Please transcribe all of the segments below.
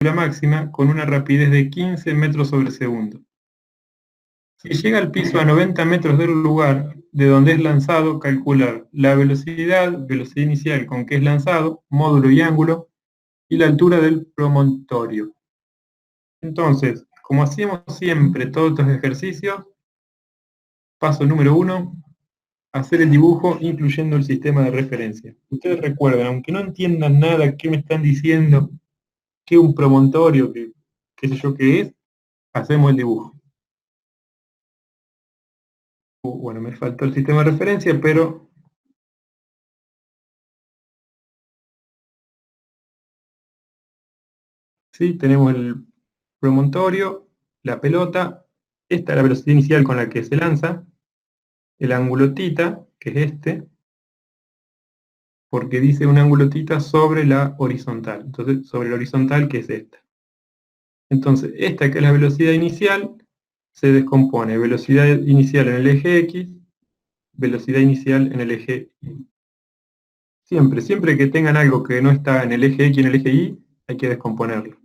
máxima con una rapidez de 15 metros sobre segundo. Si llega al piso a 90 metros del lugar de donde es lanzado, calcular la velocidad inicial con que es lanzado, módulo y ángulo, y la altura del promontorio. Entonces, como hacíamos siempre todos estos ejercicios, paso número 1, hacer el dibujo incluyendo el sistema de referencia. Ustedes recuerden, aunque no entiendan nada, qué me están diciendo, qué un promontorio, qué sé yo qué es, hacemos el dibujo. Bueno, me faltó el sistema de referencia, pero sí, tenemos el promontorio, la pelota, esta es la velocidad inicial con la que se lanza, el ángulo tita, que es este, porque dice un ángulo tita sobre la horizontal, entonces sobre la horizontal, que es esta. Entonces, esta que es la velocidad inicial, se descompone velocidad inicial en el eje X, velocidad inicial en el eje Y. Siempre que tengan algo que no está en el eje X y en el eje Y, hay que descomponerlo.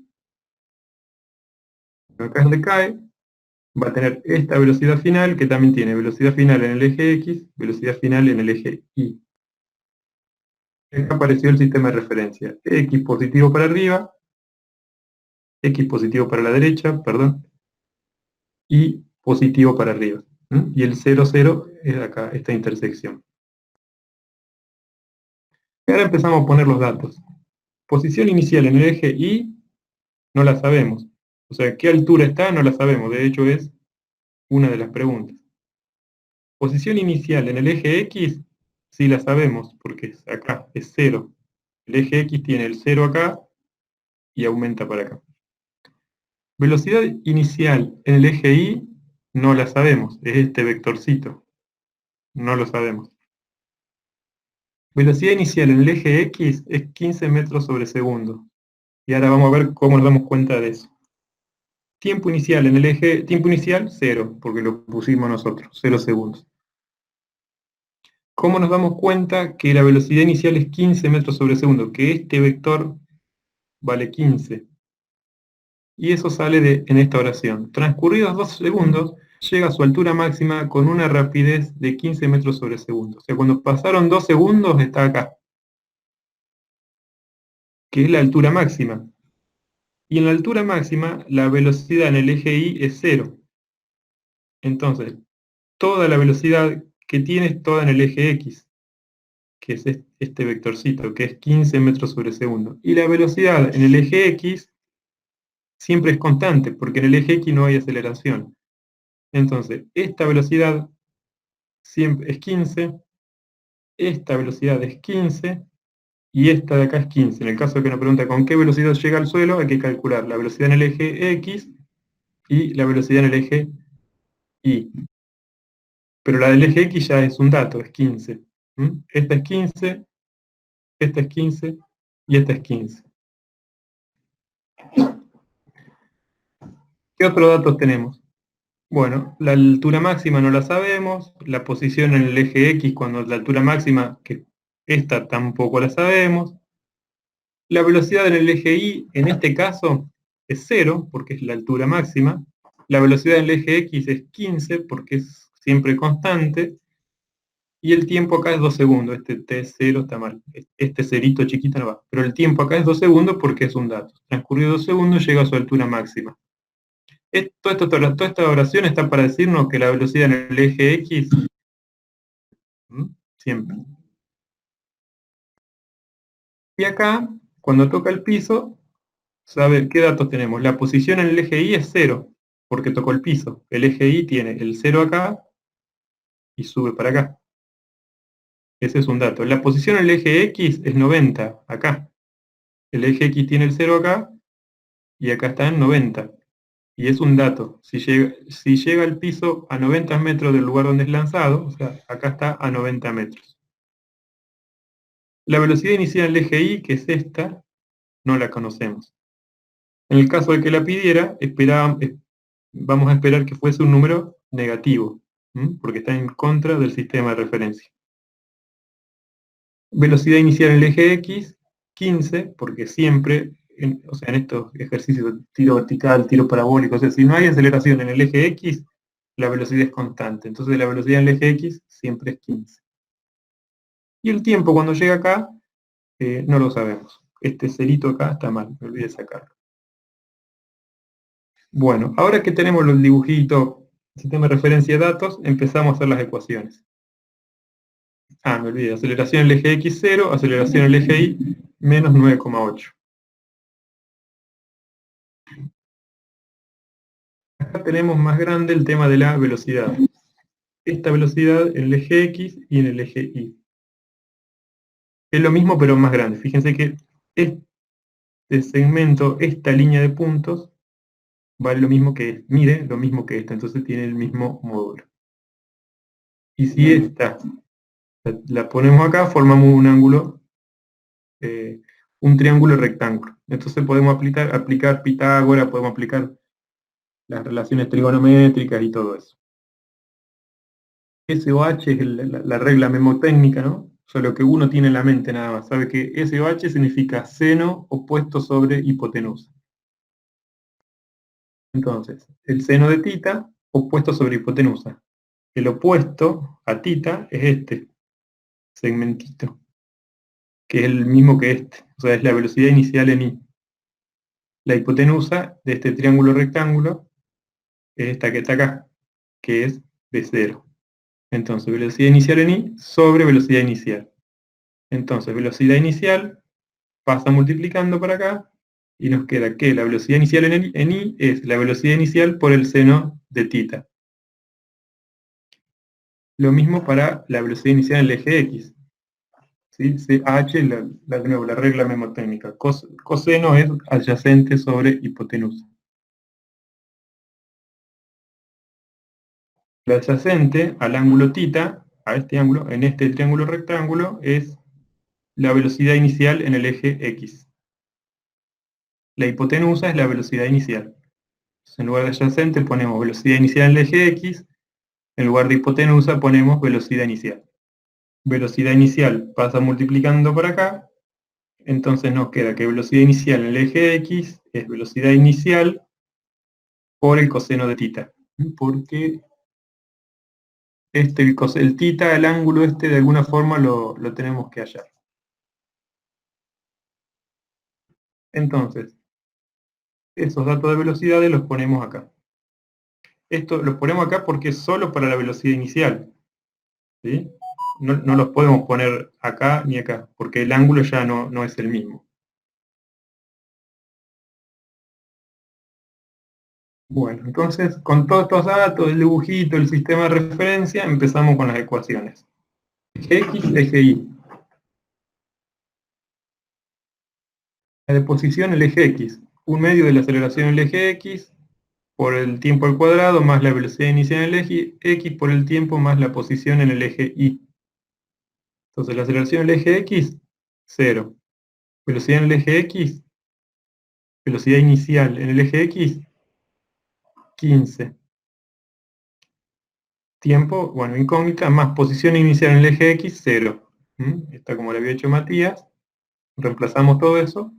Acá es donde cae, va a tener esta velocidad final, que también tiene velocidad final en el eje X, velocidad final en el eje Y. Acá apareció el sistema de referencia. X positivo para arriba, X positivo para la derecha, perdón, y positivo para arriba. Y el 0, 0 es acá, esta intersección. Y ahora empezamos a poner los datos. Posición inicial en el eje Y, no la sabemos. O sea, ¿qué altura está? No la sabemos. De hecho, es una de las preguntas. Posición inicial en el eje X, sí la sabemos, porque es acá, es 0. El eje X tiene el 0 acá y aumenta para acá. Velocidad inicial en el eje Y, no la sabemos, es este vectorcito. No lo sabemos. Velocidad inicial en el eje X es 15 metros sobre segundo. Y ahora vamos a ver cómo nos damos cuenta de eso. Tiempo inicial en el eje, tiempo inicial, 0, porque lo pusimos nosotros, 0 segundos. ¿Cómo nos damos cuenta que la velocidad inicial es 15 metros sobre segundo? Que este vector vale 15. Y eso sale en esta oración. Transcurridos 2 segundos, llega a su altura máxima con una rapidez de 15 metros sobre segundo. O sea, cuando pasaron 2 segundos está acá, que es la altura máxima. Y en la altura máxima, la velocidad en el eje Y es 0. Entonces, toda la velocidad que tiene es toda en el eje X, que es este vectorcito, que es 15 metros sobre segundo. Y la velocidad en el eje X siempre es constante, porque en el eje X no hay aceleración. Entonces, esta velocidad siempre es 15, esta velocidad es 15, y esta de acá es 15. En el caso de que nos pregunta con qué velocidad llega al suelo, hay que calcular la velocidad en el eje X y la velocidad en el eje Y. Pero la del eje X ya es un dato, es 15. Esta es 15, esta es 15 y esta es 15. ¿Qué otros datos tenemos? Bueno, la altura máxima no la sabemos, la posición en el eje X cuando la altura máxima, que esta tampoco la sabemos. La velocidad en el eje Y, en este caso, es 0, porque es la altura máxima. La velocidad en el eje X es 15, porque es siempre constante. Y el tiempo acá es 2 segundos. Este T0 está mal. Este cerito chiquito no va. Pero el tiempo acá es 2 segundos porque es un dato. Transcurrido 2 segundos llega a su altura máxima. Toda esta oración está para decirnos que la velocidad en el eje X, siempre. Y acá, cuando toca el piso, ¿sabe qué datos tenemos? La posición en el eje Y es 0, porque tocó el piso. El eje Y tiene el 0 acá y sube para acá. Ese es un dato. La posición en el eje X es 90, acá. El eje X tiene el 0 acá y acá está en 90. Y es un dato. Si llega al piso a 90 metros del lugar donde es lanzado, o sea, acá está a 90 metros. La velocidad inicial del eje Y, que es esta, no la conocemos. En el caso de que la pidiera, vamos a esperar que fuese un número negativo, porque está en contra del sistema de referencia. Velocidad inicial en el eje X, 15, porque siempre o sea, en estos ejercicios de tiro vertical, tiro parabólico, o sea, si no hay aceleración en el eje X, la velocidad es constante. Entonces la velocidad en el eje X siempre es 15. Y el tiempo cuando llega acá, no lo sabemos. Este cerito acá está mal, me olvidé de sacarlo. Bueno, ahora que tenemos los dibujitos, sistema de referencia de datos, empezamos a hacer las ecuaciones. Me olvidé, aceleración en el eje X 0, aceleración en el eje Y menos 9,8. Acá tenemos más grande el tema de la velocidad. Esta velocidad en el eje X y en el eje Y. Es lo mismo pero más grande. Fíjense que este segmento, esta línea de puntos, vale lo mismo que mide lo mismo que esta, entonces tiene el mismo módulo. Y si esta la ponemos acá, formamos un ángulo, un triángulo rectángulo. Entonces podemos aplicar Pitágoras, podemos aplicar las relaciones trigonométricas y todo eso. SOH es la regla memotécnica, ¿no? Solo que uno tiene en la mente nada más. Sabe que SOH significa seno opuesto sobre hipotenusa. Entonces, el seno de tita opuesto sobre hipotenusa. El opuesto a tita es este segmentito, que es el mismo que este. O sea, es la velocidad inicial en I. La hipotenusa de este triángulo rectángulo es esta que está acá, que es de 0. Entonces, velocidad inicial en I sobre velocidad inicial. Entonces, velocidad inicial pasa multiplicando para acá y nos queda que la velocidad inicial en I es la velocidad inicial por el seno de tita. Lo mismo para la velocidad inicial en el eje X. ¿Sí? H, de nuevo, la regla memotécnica. Coseno es adyacente sobre hipotenusa. La adyacente al ángulo tita, a este ángulo, en este triángulo rectángulo, es la velocidad inicial en el eje X. La hipotenusa es la velocidad inicial. Entonces, en lugar de adyacente ponemos velocidad inicial en el eje X, en lugar de hipotenusa ponemos velocidad inicial. Velocidad inicial pasa multiplicando por acá, entonces nos queda que velocidad inicial en el eje X es velocidad inicial por el coseno de tita. Porque el tita, el ángulo este, de alguna forma lo tenemos que hallar. Entonces, esos datos de velocidades los ponemos acá. Esto los ponemos acá porque es solo para la velocidad inicial. ¿Sí? No los podemos poner acá ni acá, porque el ángulo ya no es el mismo. Bueno, entonces con todos estos datos, el dibujito, el sistema de referencia, empezamos con las ecuaciones. Eje X, eje Y. La deposición el eje X. Un medio de la aceleración en el eje X por el tiempo al cuadrado más la velocidad inicial en el eje X por el tiempo más la posición en el eje Y. Entonces la aceleración en el eje X, 0. Velocidad en el eje X, velocidad inicial en el eje X, 15. Tiempo, bueno, incógnita, más posición inicial en el eje X, 0. Está como lo había hecho Matías. Reemplazamos todo eso.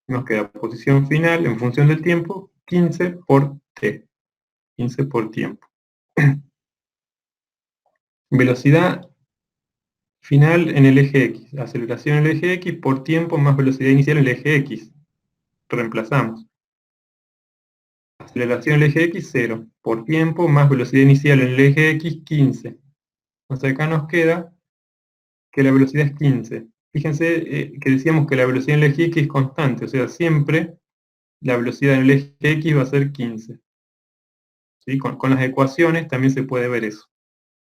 Nos queda posición final en función del tiempo, 15 por t. 15 por tiempo. Velocidad final en el eje X. Aceleración en el eje X por tiempo más velocidad inicial en el eje X. Reemplazamos. Aceleración en el eje X, 0. Por tiempo más velocidad inicial en el eje X, 15. Entonces acá nos queda que la velocidad es 15. Fíjense que decíamos que la velocidad en el eje X es constante, o sea, siempre la velocidad en el eje X va a ser 15. ¿Sí? Con las ecuaciones también se puede ver eso.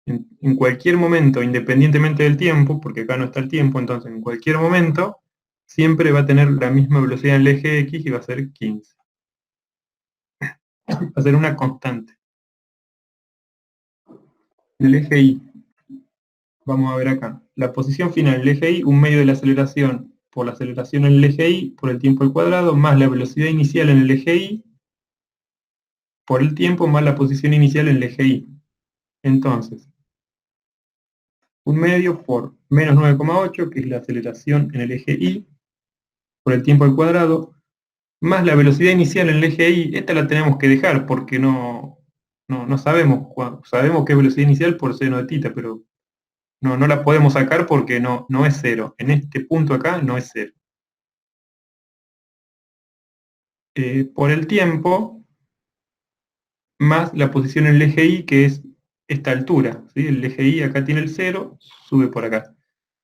En cualquier momento, independientemente del tiempo, porque acá no está el tiempo, entonces en cualquier momento siempre va a tener la misma velocidad en el eje X y va a ser 15. Va a ser una constante. En el eje Y, vamos a ver acá, la posición final en el eje Y, un medio de la aceleración por la aceleración en el eje Y por el tiempo al cuadrado, más la velocidad inicial en el eje Y por el tiempo más la posición inicial en el eje Y. Entonces, un medio por menos 9,8, que es la aceleración en el eje Y, por el tiempo al cuadrado, más la velocidad inicial en el eje Y, esta la tenemos que dejar porque no sabemos, sabemos qué es velocidad inicial por seno de tita, pero no la podemos sacar porque no es cero. En este punto acá no es cero. Por el tiempo, más la posición en el eje Y, que es esta altura, ¿sí? El eje Y acá tiene el cero, sube por acá.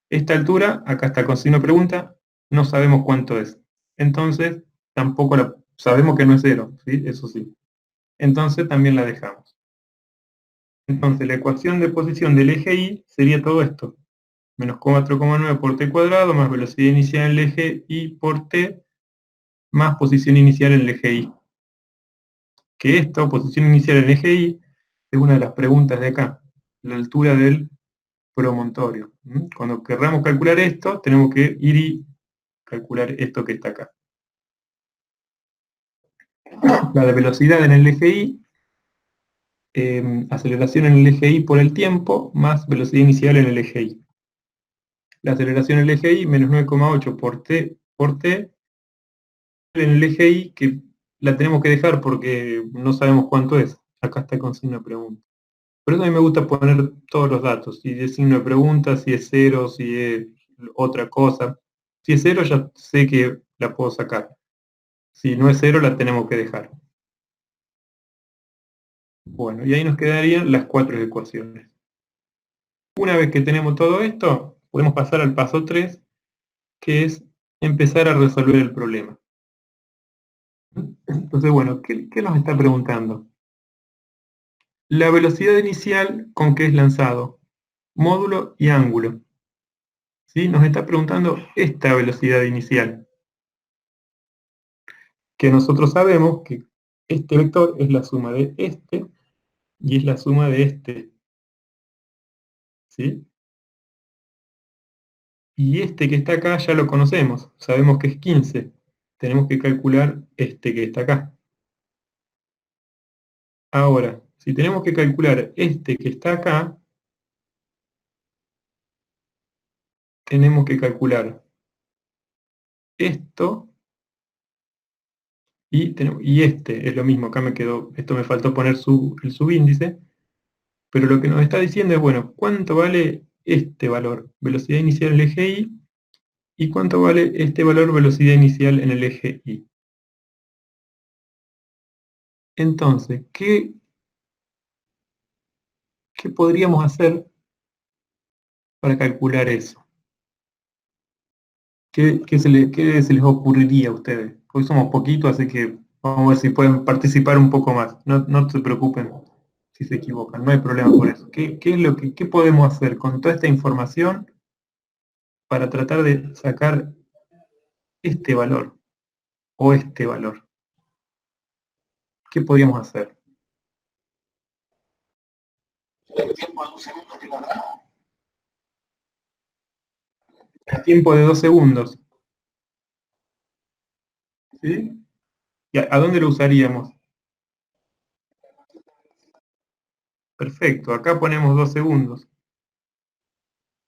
Esta altura, acá está con signo de pregunta, no sabemos cuánto es. Entonces, tampoco sabemos que no es cero, ¿sí? Eso sí. Entonces también la dejamos. Entonces la ecuación de posición del eje Y sería todo esto. Menos 4,9 por t cuadrado, más velocidad inicial en el eje Y por t, más posición inicial en el eje Y. Que esto, posición inicial en el eje Y, es una de las preguntas de acá. La altura del promontorio. Cuando querramos calcular esto, tenemos que ir y calcular esto que está acá. La de velocidad en el eje Y, aceleración en el eje Y por el tiempo, más velocidad inicial en el eje Y. La aceleración en el eje Y, menos 9,8 por t, en el eje Y, que la tenemos que dejar porque no sabemos cuánto es. Acá está con signo de pregunta. Por eso a mí me gusta poner todos los datos, si es signo de pregunta, si es cero, si es otra cosa. Si es cero ya sé que la puedo sacar. Si no es cero la tenemos que dejar. Bueno, y ahí nos quedarían las 4 ecuaciones. Una vez que tenemos todo esto, podemos pasar al paso 3, que es empezar a resolver el problema. Entonces, bueno, ¿qué nos está preguntando? La velocidad inicial con que es lanzado, módulo y ángulo. ¿Sí? Nos está preguntando esta velocidad inicial, que nosotros sabemos que este vector es la suma de este y es la suma de este. ¿Sí? Y este que está acá ya lo conocemos, sabemos que es 15. Tenemos que calcular este que está acá. Ahora, si tenemos que calcular este que está acá, tenemos que calcular esto y este. Es lo mismo, acá me quedó, esto me faltó poner el subíndice, pero lo que nos está diciendo es, bueno, ¿cuánto vale este valor? Velocidad inicial en el eje y cuánto vale este valor velocidad inicial en el eje Y. Entonces, ¿qué podríamos hacer para calcular eso? ¿Qué se les ocurriría a ustedes? Hoy somos poquitos, así que vamos a ver si pueden participar un poco más. No se preocupen si se equivocan, no hay problema por eso. ¿Qué podemos hacer con toda esta información para tratar de sacar este valor o este valor? ¿Qué podríamos hacer? El tiempo de 2 segundos. ¿Sí? ¿Y a dónde lo usaríamos? Perfecto, acá ponemos 2 segundos.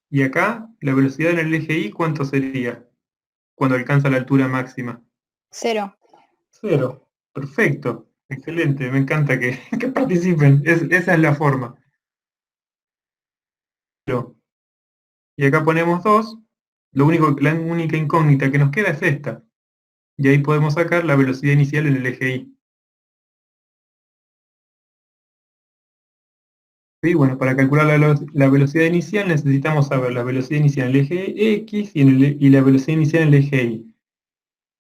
Y acá, la velocidad en el eje Y, ¿cuánto sería cuando alcanza la altura máxima? 0. 0. Perfecto. Excelente. Me encanta que, que participen. Esa es la forma. Y acá ponemos 2. La única incógnita que nos queda es esta. Y ahí podemos sacar la velocidad inicial en el eje Y. ¿Sí? Bueno, para calcular la velocidad inicial necesitamos saber la velocidad inicial en el eje X y la velocidad inicial en el eje Y.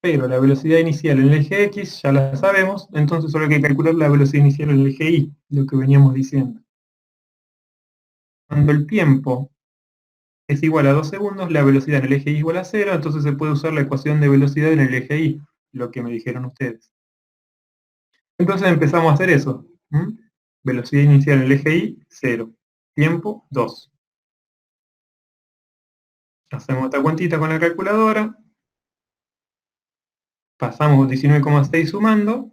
Pero la velocidad inicial en el eje X ya la sabemos, entonces solo hay que calcular la velocidad inicial en el eje Y, lo que veníamos diciendo. Cuando el tiempo es igual a 2 segundos, la velocidad en el eje Y es igual a 0, entonces se puede usar la ecuación de velocidad en el eje Y, lo que me dijeron ustedes. Entonces empezamos a hacer eso. Velocidad inicial en el eje Y, 0. Tiempo, 2. Hacemos esta cuentita con la calculadora. Pasamos 19,6 sumando.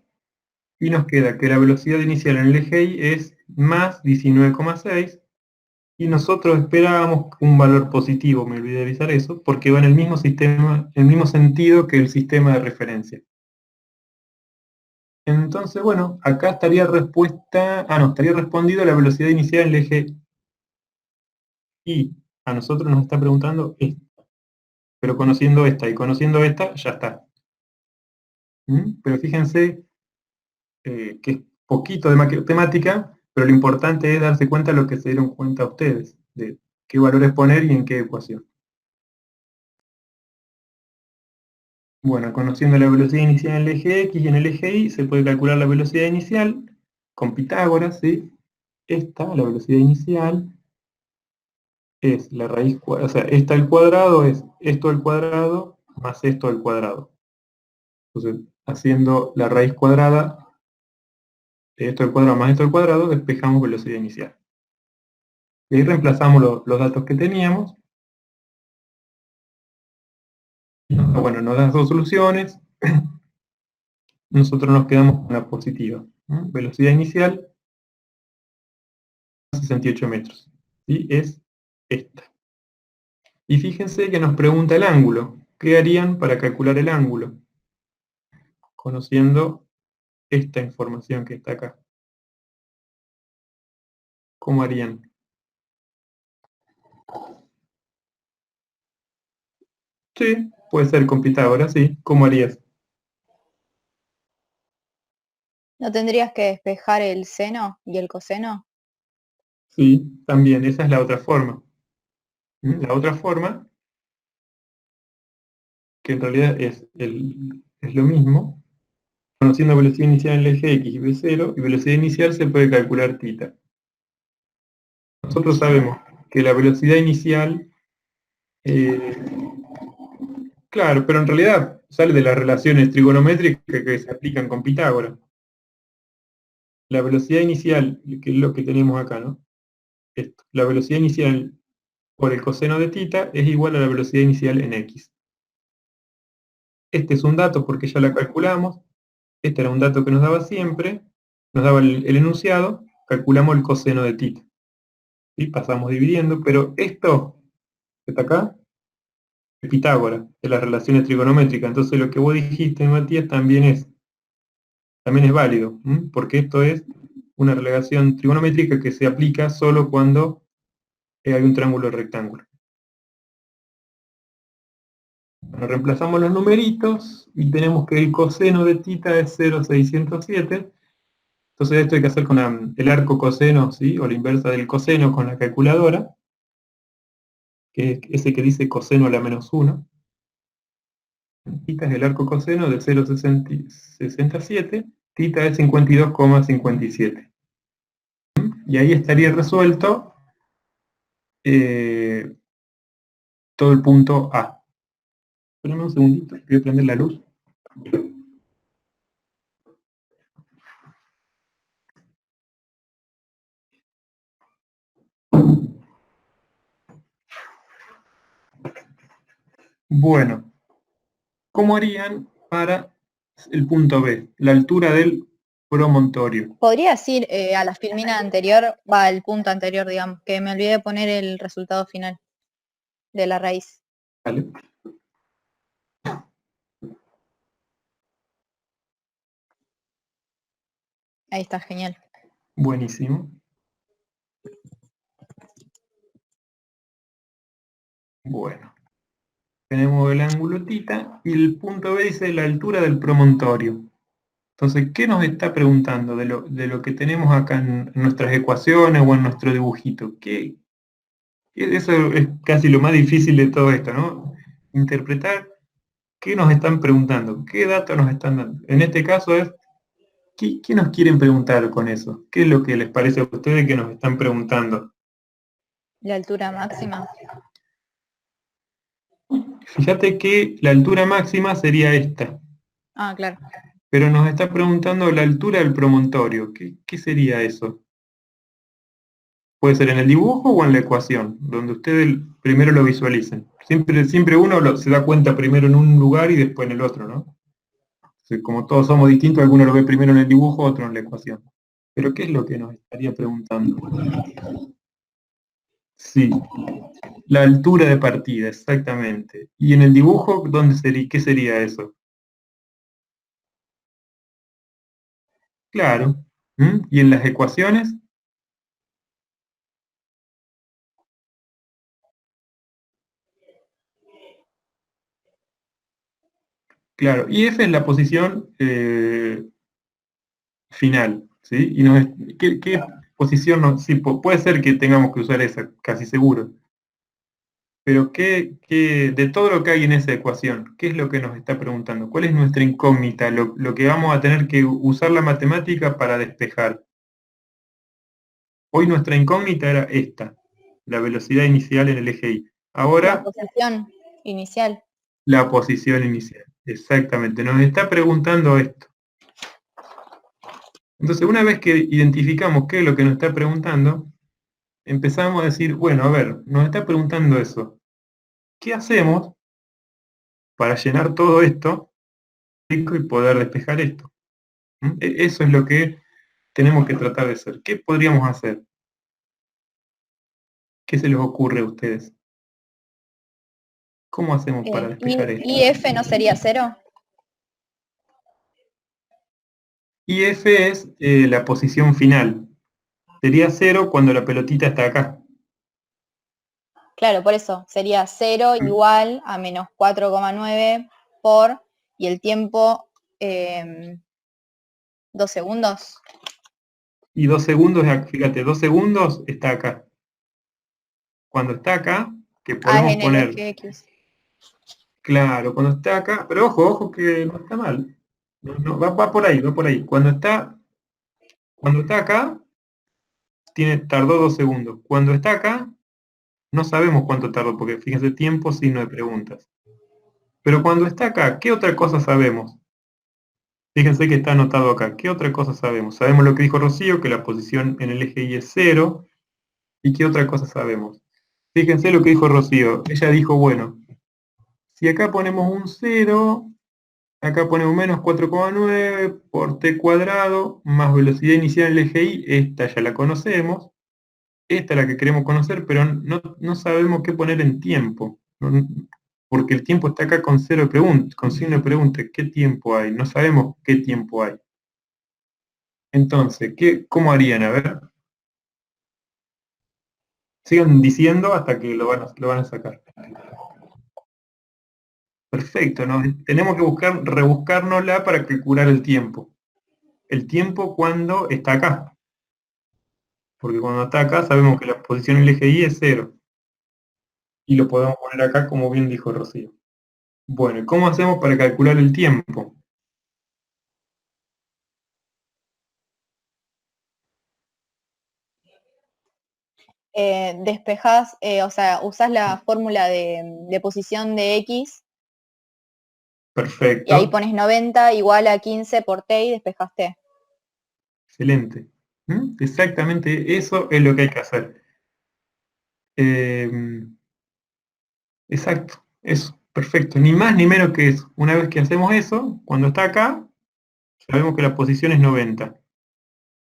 Y nos queda que la velocidad inicial en el eje Y es más 19,6. Y nosotros esperábamos un valor positivo, me olvidé de avisar eso, porque va en el mismo sistema, en el mismo sentido que el sistema de referencia. Entonces, bueno, acá estaría estaría respondido la velocidad inicial en el eje Y. A nosotros nos está preguntando esta, pero conociendo esta y conociendo esta, ya está. Pero fíjense que es poquito de matemática, pero lo importante es darse cuenta de lo que se dieron cuenta ustedes, de qué valores poner y en qué ecuación. Bueno, conociendo la velocidad inicial en el eje X y en el eje Y, se puede calcular la velocidad inicial con Pitágoras, ¿sí? La velocidad inicial, es la raíz cuadrada, o sea, esta al cuadrado es esto al cuadrado más esto al cuadrado. Entonces, haciendo la raíz cuadrada de esto al cuadrado más esto al cuadrado, despejamos velocidad inicial. Y ahí reemplazamos los datos que teníamos. Bueno, nos dan dos soluciones. Nosotros nos quedamos con la positiva. Velocidad inicial, 68 metros. ¿Sí? Es esta. Y fíjense que nos pregunta el ángulo. ¿Qué harían para calcular el ángulo? Conociendo esta información que está acá. ¿Cómo harían? Sí, puede ser con Pitágoras, sí. ¿Cómo harías? ¿No tendrías que despejar el seno y el coseno? Sí, también, esa es la otra forma. La otra forma, que en realidad es lo mismo, conociendo velocidad inicial en el eje X y B0, y velocidad inicial se puede calcular θ. Nosotros sabemos que la velocidad inicial, eh, claro, pero en realidad sale de las relaciones trigonométricas que se aplican con Pitágoras. La velocidad inicial, que es lo que tenemos acá, ¿no? Esto, la velocidad inicial por el coseno de θ es igual a la velocidad inicial en X. Este es un dato porque ya la calculamos. Este era un dato que nos daba siempre. Nos daba el enunciado. Calculamos el coseno de θ. Y pasamos dividiendo, pero esto que está acá es Pitágoras, de las relaciones trigonométricas. Entonces lo que vos dijiste, Matías, también es válido, porque esto es una relación trigonométrica que se aplica solo cuando hay un triángulo rectángulo. Bueno, reemplazamos los numeritos y tenemos que el coseno de θ es 0,607. Entonces esto hay que hacer con el arco coseno, ¿sí? O la inversa del coseno con la calculadora, que es ese que dice coseno a la menos 1. Θ es el arco coseno de 0,67, θ es 52,57. Y ahí estaría resuelto todo el punto A. Espérame un segundito, voy a prender la luz. Bueno, ¿cómo harían para el punto B? La altura del promontorio. ¿Podrías ir a la filmina anterior, al punto anterior, digamos, que me olvidé de poner el resultado final de la raíz? ¿Vale? Ahí está, genial. Buenísimo. Bueno, tenemos el ángulo θ y el punto B dice la altura del promontorio. Entonces, ¿qué nos está preguntando de lo que tenemos acá en nuestras ecuaciones o en nuestro dibujito? Eso es casi lo más difícil de todo esto, ¿no? Interpretar qué nos están preguntando, qué datos nos están dando. En este caso es, ¿qué nos quieren preguntar con eso? ¿Qué es lo que les parece a ustedes que nos están preguntando? La altura máxima. Fíjate que la altura máxima sería esta, Ah, claro. pero nos está preguntando la altura del promontorio. ¿Qué sería eso? Puede ser en el dibujo o en la ecuación, donde ustedes primero lo visualicen. Siempre uno se da cuenta primero en un lugar y después en el otro, ¿no? Como todos somos distintos, alguno lo ve primero en el dibujo, otro en la ecuación. Pero ¿qué es lo que nos estaría preguntando? Sí, la altura de partida, exactamente. Y en el dibujo, ¿qué sería eso? Claro. ¿Y en las ecuaciones? Claro, y F es la posición final, ¿sí? ¿Qué posición no? Sí, puede ser que tengamos que usar esa, casi seguro. Pero de todo lo que hay en esa ecuación, ¿qué es lo que nos está preguntando? ¿Cuál es nuestra incógnita? Lo que vamos a tener que usar la matemática para despejar. Hoy nuestra incógnita era esta, la velocidad inicial en el eje Y. La Ahora, posición inicial. la posición inicial. Exactamente, nos está preguntando esto. Entonces, una vez que identificamos qué es lo que nos está preguntando, empezamos a decir, bueno, a ver, nos está preguntando eso. ¿Qué hacemos para llenar todo esto y poder despejar esto? Eso es lo que tenemos que tratar de hacer. ¿Qué podríamos hacer? ¿Qué se les ocurre a ustedes? ¿Cómo hacemos para despejar esto? ¿Y F no sería 0? Y F es la posición final. Sería 0 cuando la pelotita está acá. Claro, por eso sería 0 igual a menos 4,9 por, y el tiempo 2 segundos. Y 2 segundos, fíjate, 2 segundos está acá. Cuando está acá, que Es podemos en el poner, eje X. claro, cuando está acá, pero ojo que no está mal. Va por ahí, va por ahí. Cuando está acá, tardó 2 segundos. Cuando está acá, no sabemos cuánto tardó, porque fíjense, tiempo, signo de preguntas. Pero cuando está acá, ¿qué otra cosa sabemos? Fíjense que está anotado acá. ¿Qué otra cosa sabemos? Sabemos lo que dijo Rocío, que la posición en el eje Y es 0. ¿Y qué otra cosa sabemos? Fíjense lo que dijo Rocío. Ella dijo, bueno, si acá ponemos un 0, acá ponemos menos 4,9 por t cuadrado, más velocidad inicial en el eje Y, esta ya la conocemos. Esta es la que queremos conocer, pero no sabemos qué poner en tiempo. Porque el tiempo está acá con cero de pregunta, con signo de pregunta. ¿Qué tiempo hay? No sabemos qué tiempo hay. Entonces, ¿cómo harían? A ver. Sigan diciendo hasta que lo van a sacar. Perfecto, ¿no? Tenemos que rebuscárnosla para calcular el tiempo. El tiempo cuando está acá. Porque cuando está acá sabemos que la posición en el eje Y es 0. Y lo podemos poner acá como bien dijo Rocío. Bueno, ¿y cómo hacemos para calcular el tiempo? Despejás, o sea, usás la fórmula de posición de X y ahí Perfecto, pones 90 igual a 15 por T y despejás T. excelente. Exactamente eso es lo que hay que hacer. Eh, exacto, eso, perfecto. Ni más ni menos que eso. Una vez que hacemos eso, cuando está acá, sabemos que la posición es 90.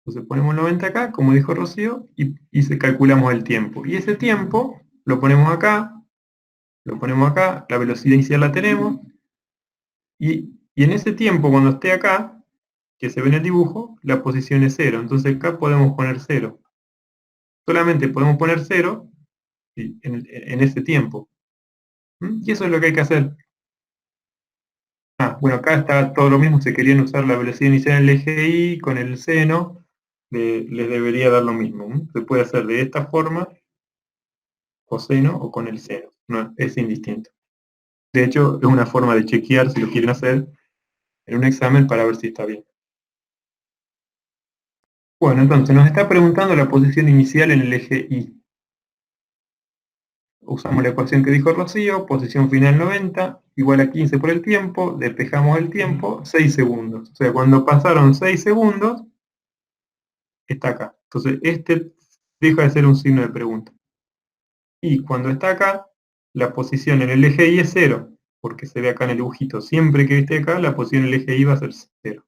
Entonces ponemos 90 acá, como dijo Rocío, y se calculamos el tiempo. Y ese tiempo lo ponemos acá, la velocidad inicial la tenemos, y en ese tiempo, cuando esté acá, que se ve en el dibujo, la posición es 0. Entonces acá podemos poner 0. Solamente podemos poner 0 en ese tiempo. Y eso es lo que hay que hacer. Bueno, acá está todo lo mismo, si querían usar la velocidad inicial en el eje Y con el seno, les debería dar lo mismo. Se puede hacer de esta forma, coseno o con el seno. No, es indistinto. De hecho, es una forma de chequear si lo quieren hacer en un examen para ver si está bien. Bueno, entonces nos está preguntando la posición inicial en el eje Y. Usamos la ecuación que dijo Rocío, posición final 90, igual a 15 por el tiempo, despejamos el tiempo, 6 segundos. O sea, cuando pasaron 6 segundos, está acá. Entonces, este deja de ser un signo de pregunta. Y cuando está acá, la posición en el eje Y es 0, porque se ve acá en el dibujito. Siempre que esté acá, la posición en el eje Y va a ser 0.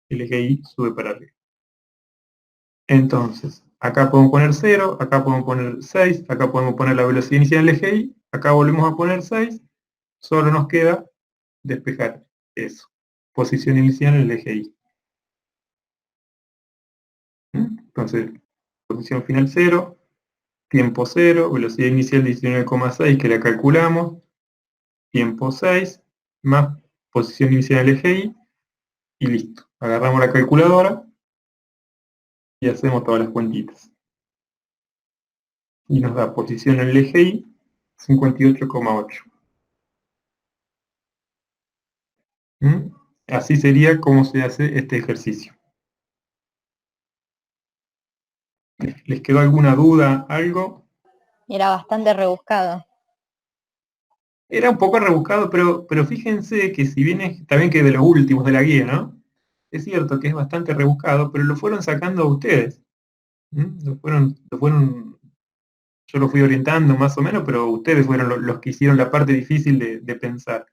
El eje Y sube para arriba. Entonces, acá podemos poner 0, acá podemos poner 6, acá podemos poner la velocidad inicial del eje Y, acá volvemos a poner 6, solo nos queda despejar eso. Posición inicial en el eje Y. Entonces, posición final 0, tiempo 0, velocidad inicial 19,6 que la calculamos, tiempo 6, más posición inicial del eje Y, y listo. Agarramos la calculadora y hacemos todas las cuentitas. Y nos da posición en el eje Y, 58,8. Así sería como se hace este ejercicio. ¿Les quedó alguna duda, algo? Era bastante rebuscado. Era un poco rebuscado, pero fíjense que si bien es también que de los últimos de la guía, ¿no? Es cierto que es bastante rebuscado, pero lo fueron sacando ustedes. Yo lo fui orientando más o menos, pero ustedes fueron los que hicieron la parte difícil de pensar.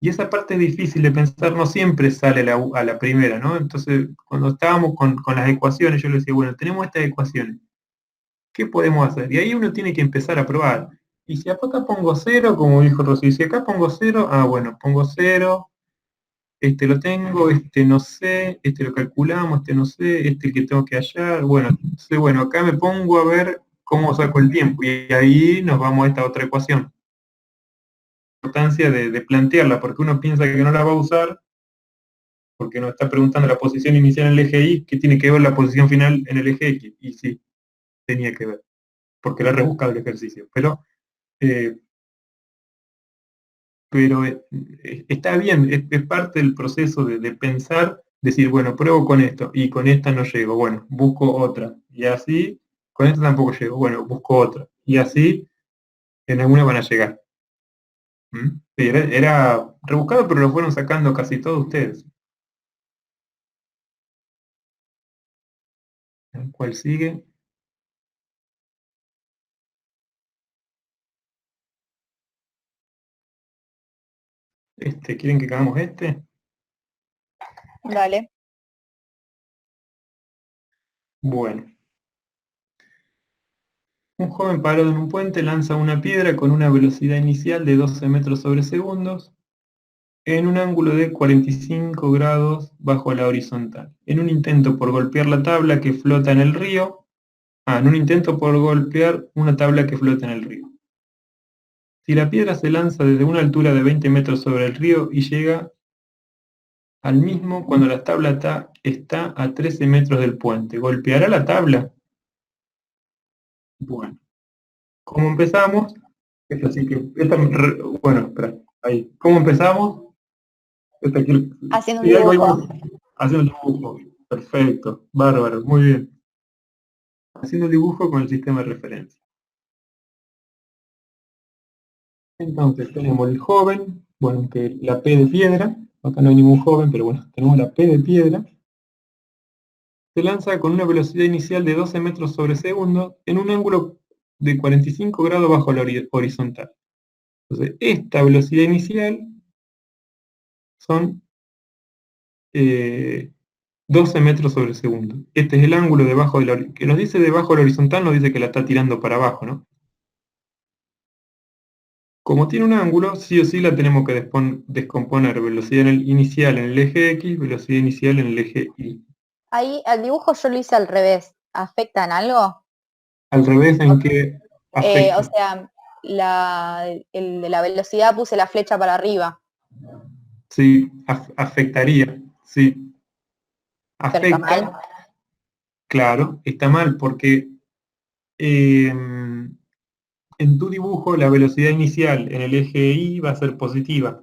Y esa parte difícil de pensar no siempre sale a la primera, ¿no? Entonces, cuando estábamos con las ecuaciones, yo les decía, bueno, tenemos estas ecuaciones, ¿qué podemos hacer? Y ahí uno tiene que empezar a probar. Y si acá pongo 0, como dijo Rosy, si acá pongo 0, bueno, pongo 0, este lo tengo, este no sé, este lo calculamos, este no sé, este que tengo que hallar, bueno, entonces, bueno, acá me pongo a ver cómo saco el tiempo, y ahí nos vamos a esta otra ecuación. La importancia de plantearla, porque uno piensa que no la va a usar, porque nos está preguntando la posición inicial en el eje Y, ¿qué tiene que ver la posición final en el eje X? Y sí, tenía que ver, porque era rebuscado el ejercicio. Eh, pero está bien, es parte del proceso de pensar, decir, bueno, pruebo con esto, y con esta no llego, bueno, busco otra, y así, con esta tampoco llego, bueno, busco otra, y así, en alguna van a llegar. Sí, era rebuscado, pero lo fueron sacando casi todos ustedes. ¿Cuál sigue? ¿Quieren que hagamos este? Dale. Bueno. Un joven parado en un puente lanza una piedra con una velocidad inicial de 12 metros sobre segundos en un ángulo de 45 grados bajo la horizontal. En un intento por golpear la tabla que flota en el río. En un intento por golpear una tabla que flota en el río. Si la piedra se lanza desde una altura de 20 metros sobre el río y llega al mismo cuando la tabla está a 13 metros del puente, ¿golpeará la tabla? Bueno, ¿cómo empezamos? Esto sí que, bueno, espera, ahí. ¿Cómo empezamos? Haciendo un Sí, ahí dibujo. vamos haciendo el dibujo. Perfecto, bárbaro, muy bien. Haciendo el dibujo con el sistema de referencia. Entonces tenemos el joven, bueno, que la P de piedra, acá no hay ningún joven, pero bueno, tenemos la P de piedra, se lanza con una velocidad inicial de 12 metros sobre segundo en un ángulo de 45 grados bajo la horizontal. Entonces, esta velocidad inicial son 12 metros sobre segundo. Este es el ángulo debajo de la que nos dice debajo de la horizontal, nos dice que la está tirando para abajo, ¿no? Como tiene un ángulo, sí o sí la tenemos que descomponer. Velocidad inicial en el eje X, velocidad inicial en el eje Y. Ahí el dibujo yo lo hice al revés. ¿Afecta en algo? Al revés, ¿en qué O afecta? sea, el de la velocidad puse la flecha para arriba, Sí, afectaría, sí. pero está Afecta, mal. claro, está mal porque en tu dibujo la velocidad inicial en el eje Y va a ser positiva.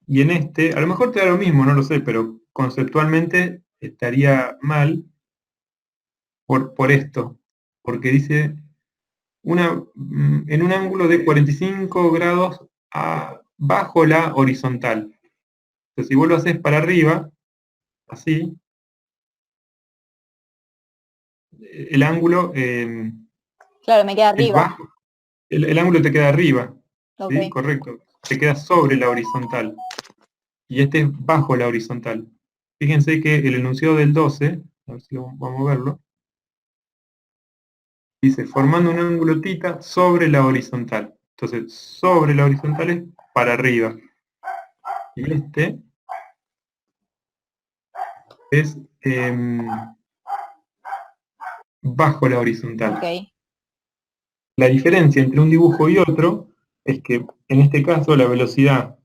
Y en este, a lo mejor te da lo mismo, no lo sé, pero conceptualmente estaría mal por esto, porque dice en un ángulo de 45 grados bajo la horizontal. Entonces, si vos lo haces para arriba, así, el ángulo Claro, me queda es arriba. bajo. El ángulo te queda arriba, Ok. ¿sí? Correcto. Te queda sobre la horizontal. Y este es bajo la horizontal. Fíjense que el enunciado del 12, a ver si vamos a verlo, dice, formando un ángulo θ sobre la horizontal. Entonces, sobre la horizontal es para arriba. Y este es bajo la horizontal. Ok, La diferencia entre un dibujo y otro es que en este caso la velocidad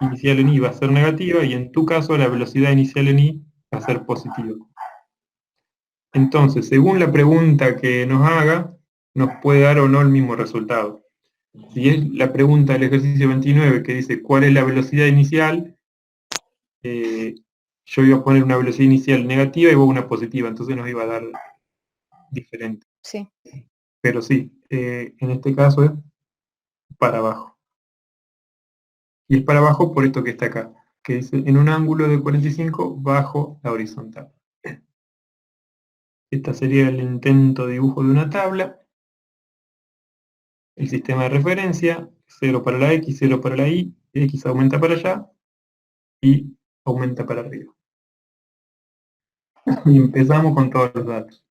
inicial en I va a ser negativa y en tu caso la velocidad inicial en I va a ser positiva. Entonces, según la pregunta que nos haga, nos puede dar o no el mismo resultado. Si es la pregunta del ejercicio 29 que dice cuál es la velocidad inicial, yo iba a poner una velocidad inicial negativa y vos una positiva, entonces nos iba a dar diferente. sí. Pero sí, en este caso es para abajo. Y es para abajo por esto que está acá, que dice en un ángulo de 45 bajo la horizontal. Este sería el intento de dibujo de una tabla. El sistema de referencia, 0 para la X, 0 para la Y, X aumenta para allá y aumenta para arriba. Y empezamos con todos los datos.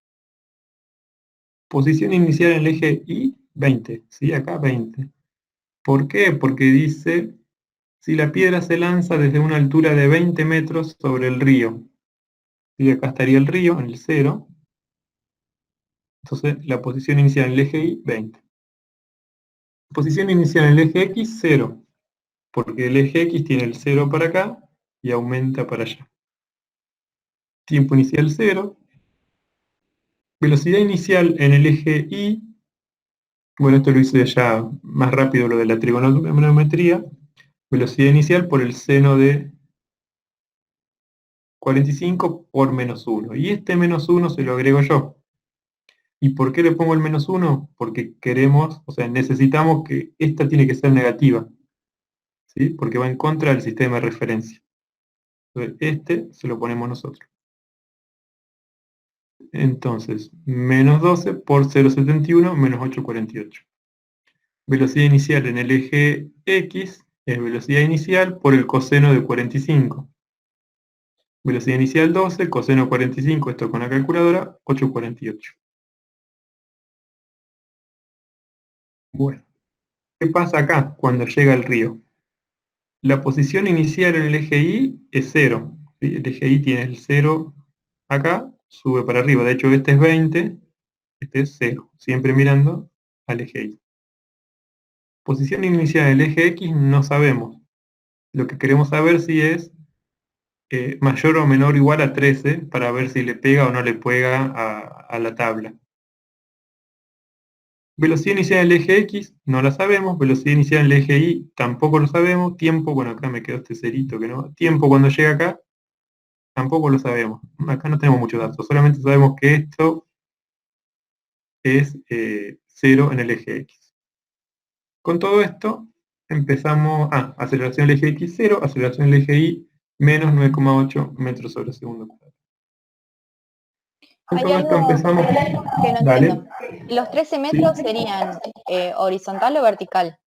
Posición inicial en el eje Y, 20. ¿Sí? Acá 20. ¿Por qué? Porque dice, si la piedra se lanza desde una altura de 20 metros sobre el río. Y acá estaría el río, en el 0. Entonces, la posición inicial en el eje Y, 20. Posición inicial en el eje X, 0. Porque el eje X tiene el 0 para acá y aumenta para allá. Tiempo inicial 0. Velocidad inicial en el eje Y. Bueno, esto lo hice ya más rápido, lo de la trigonometría. Velocidad inicial por el seno de 45 por menos 1. Y este menos 1 se lo agrego yo. ¿Y por qué le pongo el menos 1? Porque queremos, o sea, necesitamos que esta tiene que ser negativa. ¿Sí? Porque va en contra del sistema de referencia. Entonces, este se lo ponemos nosotros. Entonces, menos 12 por 0,71 menos 8,48. Velocidad inicial en el eje X es velocidad inicial por el coseno de 45. Velocidad inicial 12, coseno 45, esto con la calculadora, 8,48. Bueno, ¿qué pasa acá cuando llega el río? La posición inicial en el eje Y es 0. ¿Sí? El eje Y tiene el 0 acá, sube para arriba. De hecho, este es 20, este es 0. Siempre mirando al eje Y. Posición inicial en el eje X no sabemos. Lo que queremos saber si es mayor o menor o igual a 13 para ver si le pega o no le pega a la tabla. Velocidad inicial en el eje X no la sabemos, velocidad inicial en el eje Y tampoco lo sabemos, tiempo, bueno acá me quedó este cerito que no, tiempo cuando llega acá tampoco lo sabemos, acá no tenemos muchos datos, solamente sabemos que esto es 0 en el eje X. Con todo esto empezamos, aceleración en el eje X 0, aceleración en el eje Y menos 9,8 metros sobre segundo cuadrado. Con Hay todo esto algo empezamos, que no dale. entiendo. ¿Los 13 Sí. metros serían horizontal o vertical?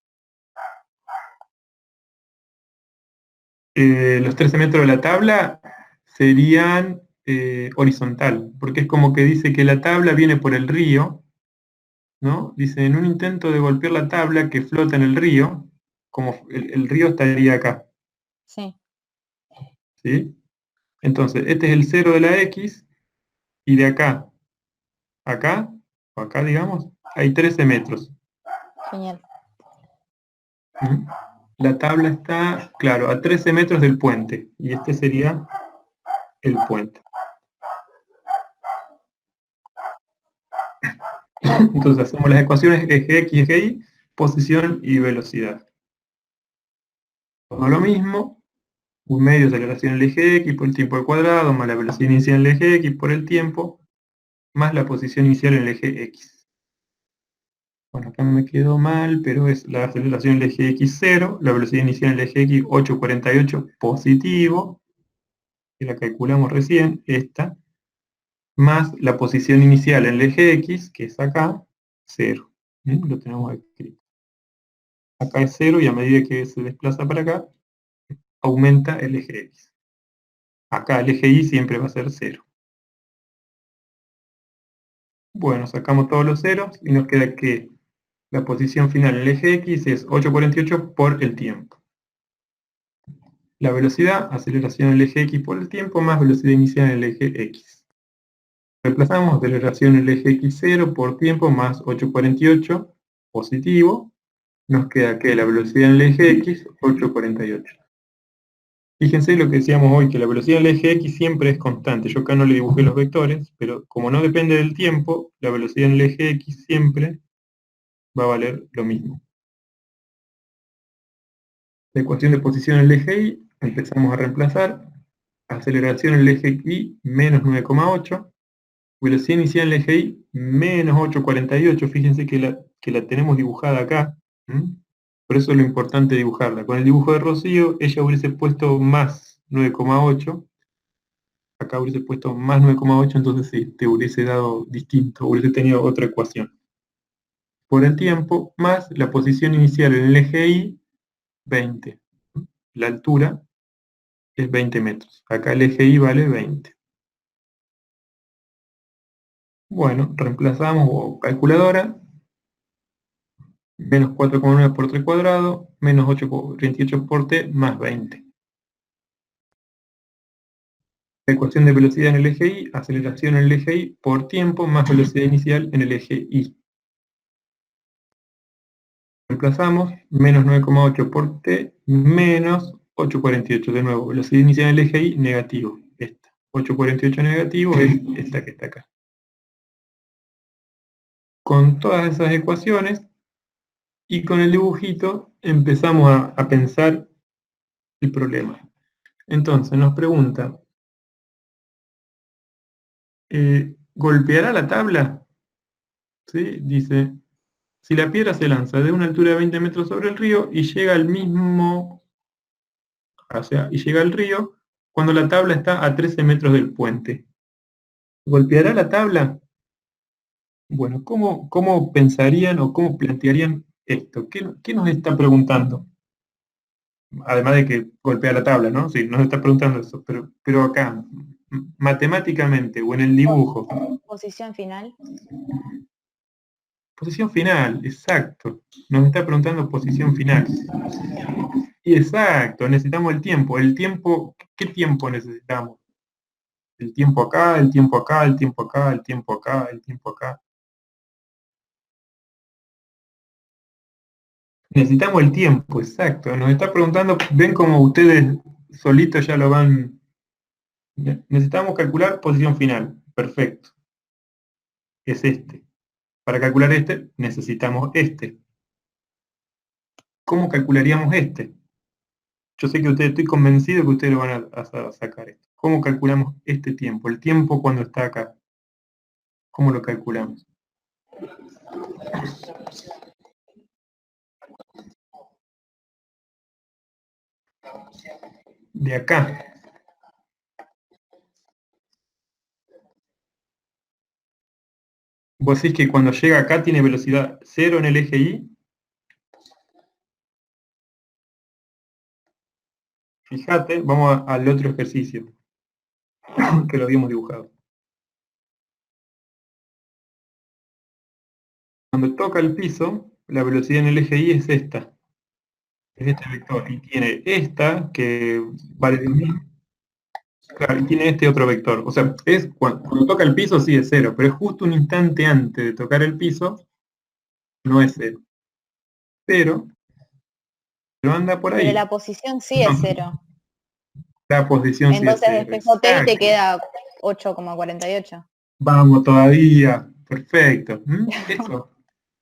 Los 13 metros de la tabla serían horizontal, porque es como que dice que la tabla viene por el río, ¿no? Dice, en un intento de golpear la tabla que flota en el río, como el río estaría acá, Sí, ¿sí? Entonces, este es el 0 de la X, y de acá, acá, o acá digamos, hay 13 metros. genial. ¿Mm? La tabla está, claro, a 13 metros del puente, y este sería el puente. Entonces hacemos las ecuaciones eje X, eje Y, posición y velocidad. Todo lo mismo, un medio de aceleración en el eje X por el tiempo al cuadrado, más la velocidad inicial en el eje X por el tiempo, más la posición inicial en el eje X. Bueno, acá me quedó mal, pero es la aceleración en el eje X 0, la velocidad inicial en el eje X 8,48 positivo, que la calculamos recién, esta, más la posición inicial en el eje X, que es acá, 0. Lo tenemos escrito. Acá es 0 y a medida que se desplaza para acá, aumenta el eje X. Acá el eje Y siempre va a ser 0. Bueno, sacamos todos los ceros y nos queda que la posición final en el eje X es 8,48 por el tiempo. La velocidad, aceleración en el eje X por el tiempo, más velocidad inicial en el eje X. Reemplazamos aceleración en el eje x0 por tiempo más 8,48 positivo. Nos queda que la velocidad en el eje x, 8,48. Fíjense lo que decíamos hoy, que la velocidad en el eje x siempre es constante. Yo acá no le dibujé los vectores, pero como no depende del tiempo, la velocidad en el eje x siempre va a valer lo mismo. La ecuación de posición en el eje y, empezamos a reemplazar. Aceleración en el eje y, menos 9,8. Velocidad inicial en el eje y, menos 8,48. Fíjense que la tenemos dibujada acá. Por eso es lo importante dibujarla. Con el dibujo de Rocío, ella hubiese puesto más 9,8. Acá hubiese puesto más 9,8, entonces sí, te hubiese dado distinto, hubiese tenido otra ecuación. Por el tiempo, más la posición inicial en el eje Y, 20. La altura es 20 metros. Acá el eje Y vale 20. Bueno, reemplazamos o calculadora. Menos 4,9 por 3 cuadrado, menos 8,38 por t, más 20. La ecuación de velocidad en el eje Y, aceleración en el eje Y, por tiempo, más velocidad inicial en el eje Y. Reemplazamos, menos 9,8 por t, menos 8,48. De nuevo, velocidad inicial en el eje Y, negativo. Esta. 8,48 negativo es esta que está acá. Con todas esas ecuaciones y con el dibujito empezamos a pensar el problema. Entonces nos pregunta, ¿golpeará la tabla? ¿Sí? Dice, si la piedra se lanza de una altura de 20 metros sobre el río y llega al mismo, o sea, y llega al río cuando la tabla está a 13 metros del puente. ¿Golpeará la tabla? Bueno, ¿cómo pensarían o cómo plantearían esto? ¿Qué nos está preguntando? Además de que golpea la tabla, ¿no? Sí, nos está preguntando eso, pero acá, matemáticamente o en el dibujo. Posición final. Posición final, exacto. Nos está preguntando posición final. Y exacto, necesitamos el tiempo. El tiempo, ¿qué tiempo necesitamos? El tiempo acá, el tiempo acá, el tiempo acá, el tiempo acá, el tiempo acá. Necesitamos el tiempo, exacto. Nos está preguntando, ven como ustedes solitos ya lo van. Necesitamos calcular posición final. Perfecto. Es este. Para calcular este, necesitamos este. ¿Cómo calcularíamos este? Yo sé que ustedes, estoy convencido que ustedes lo van a sacar esto. ¿Cómo calculamos este tiempo? El tiempo cuando está acá. ¿Cómo lo calculamos? De acá. ¿Vos decís que cuando llega acá tiene velocidad 0 en el eje Y? Fíjate, vamos al otro ejercicio que lo habíamos dibujado. Cuando toca el piso, la velocidad en el eje Y es esta. Es este vector. Y tiene esta, que vale 10.000. Claro, y tiene este otro vector. O sea, es cuando toca el piso sí es 0, pero es justo un instante antes de tocar el piso, no es 0. Pero anda por Pero ahí. la posición sí es 0. La posición sí es Entonces 0. despejo T y te Exacto. queda 8,48. Vamos todavía. Perfecto. Eso.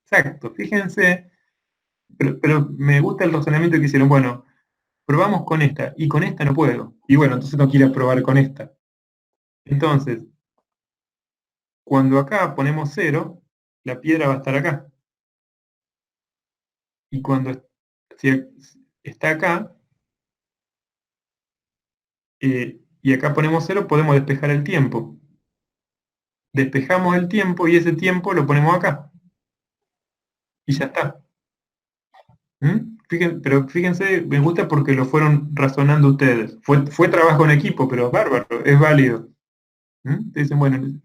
Exacto. Fíjense. Pero me gusta el razonamiento que hicieron. Bueno, probamos con esta. Y con esta no puedo. Y bueno, entonces no quiero probar con esta. Entonces, cuando acá ponemos 0, la piedra va a estar acá. Y cuando si está acá, y acá ponemos 0, podemos despejar el tiempo. Despejamos el tiempo y ese tiempo lo ponemos acá. Y ya está. Pero fíjense, me gusta porque lo fueron razonando ustedes. Fue trabajo en equipo, pero bárbaro, es válido. Dicen, bueno,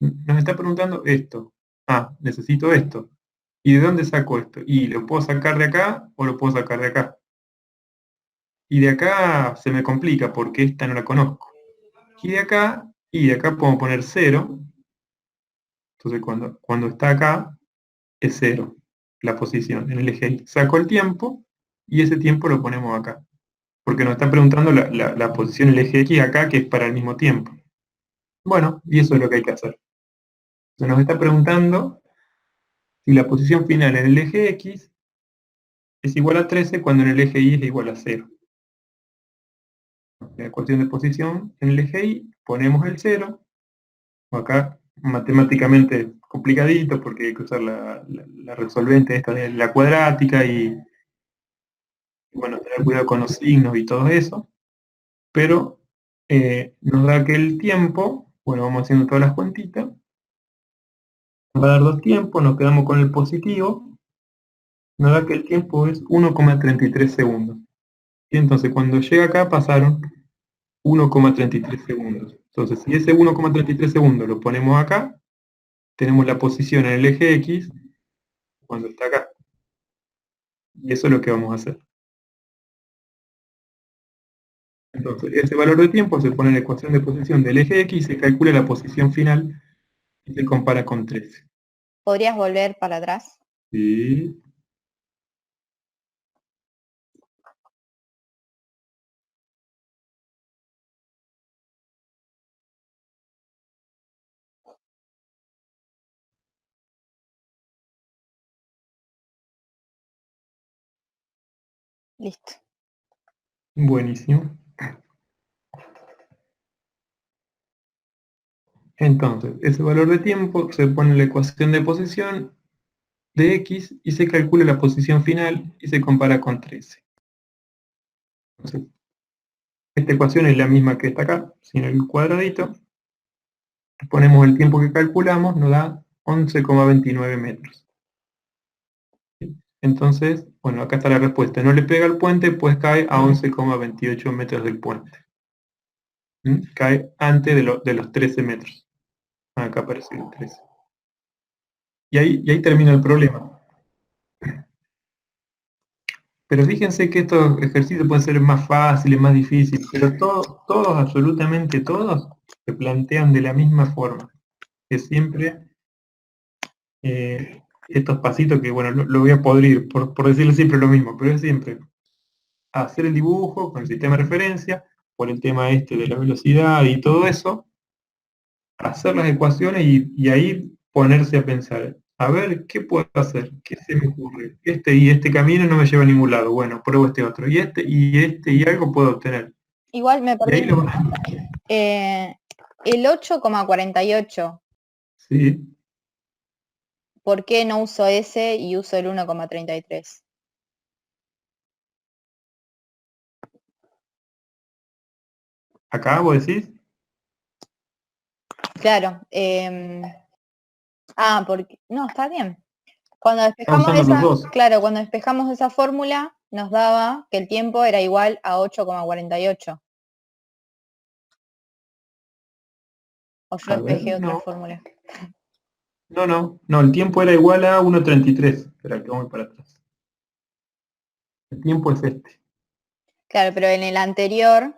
nos está preguntando esto. Ah, necesito esto. ¿Y de dónde saco esto? Y lo puedo sacar de acá o lo puedo sacar de acá. Y de acá se me complica porque esta no la conozco. Y de acá podemos poner 0 Entonces cuando está acá, es 0 la posición en el eje Y. Saco el tiempo y ese tiempo lo ponemos acá. Porque nos está preguntando la posición en el eje X acá, que es para el mismo tiempo. Bueno, y eso es lo que hay que hacer. Se nos está preguntando si la posición final en el eje X es igual a 13 cuando en el eje Y es igual a 0. La ecuación de posición en el eje Y ponemos el 0, o acá matemáticamente complicadito porque hay que usar la resolvente esta de la cuadrática y bueno, tener cuidado con los signos y todo eso, pero nos da que el tiempo, bueno, vamos haciendo todas las cuentitas, nos va a dar dos tiempos, nos quedamos con el positivo, nos da que el tiempo es 1,33 segundos. Y entonces cuando llega acá pasaron 1,33 segundos. Entonces si ese 1,33 segundos lo ponemos acá, tenemos la posición en el eje X cuando está acá. Y eso es lo que vamos a hacer. Entonces, ese valor de tiempo se pone en la ecuación de posición del eje X y se calcula la posición final y se compara con 13. ¿Podrías volver para atrás? Sí. Listo. Buenísimo. Entonces, ese valor de tiempo se pone en la ecuación de posición de X y se calcula la posición final y se compara con 13. Entonces, esta ecuación es la misma que está acá, sin el cuadradito. Ponemos el tiempo que calculamos, nos da 11,29 metros. Entonces, bueno, acá está la respuesta. No le pega al puente, pues cae a 11,28 metros del puente. Cae antes de los 13 metros. Acá aparece el 13. Y ahí termina el problema. Pero fíjense que estos ejercicios pueden ser más fáciles, más difíciles, pero todos, absolutamente todos, se plantean de la misma forma. Que siempre estos pasitos que, bueno, lo voy a podrir, por decirle siempre lo mismo, pero es siempre hacer el dibujo con el sistema de referencia, por el tema este de la velocidad y todo eso, hacer las ecuaciones y ahí ponerse a pensar, a ver, ¿qué puedo hacer? ¿Qué se me ocurre? Este camino no me lleva a ningún lado, bueno, pruebo este otro, y algo puedo obtener. Igual me Y ahí perdí. El 8,48. Sí, ¿Por qué no uso ese y uso el 1,33? acá vos decís, Claro. Porque. No, está bien. Cuando está despejamos usando los esa, dos. claro, cuando despejamos esa fórmula, nos daba que el tiempo era igual a 8,48. O yo A ver, despejé otra no, fórmula. no, el tiempo era igual a 1,33. Espera, que vamos para atrás. El tiempo es este, Claro, pero en el anterior,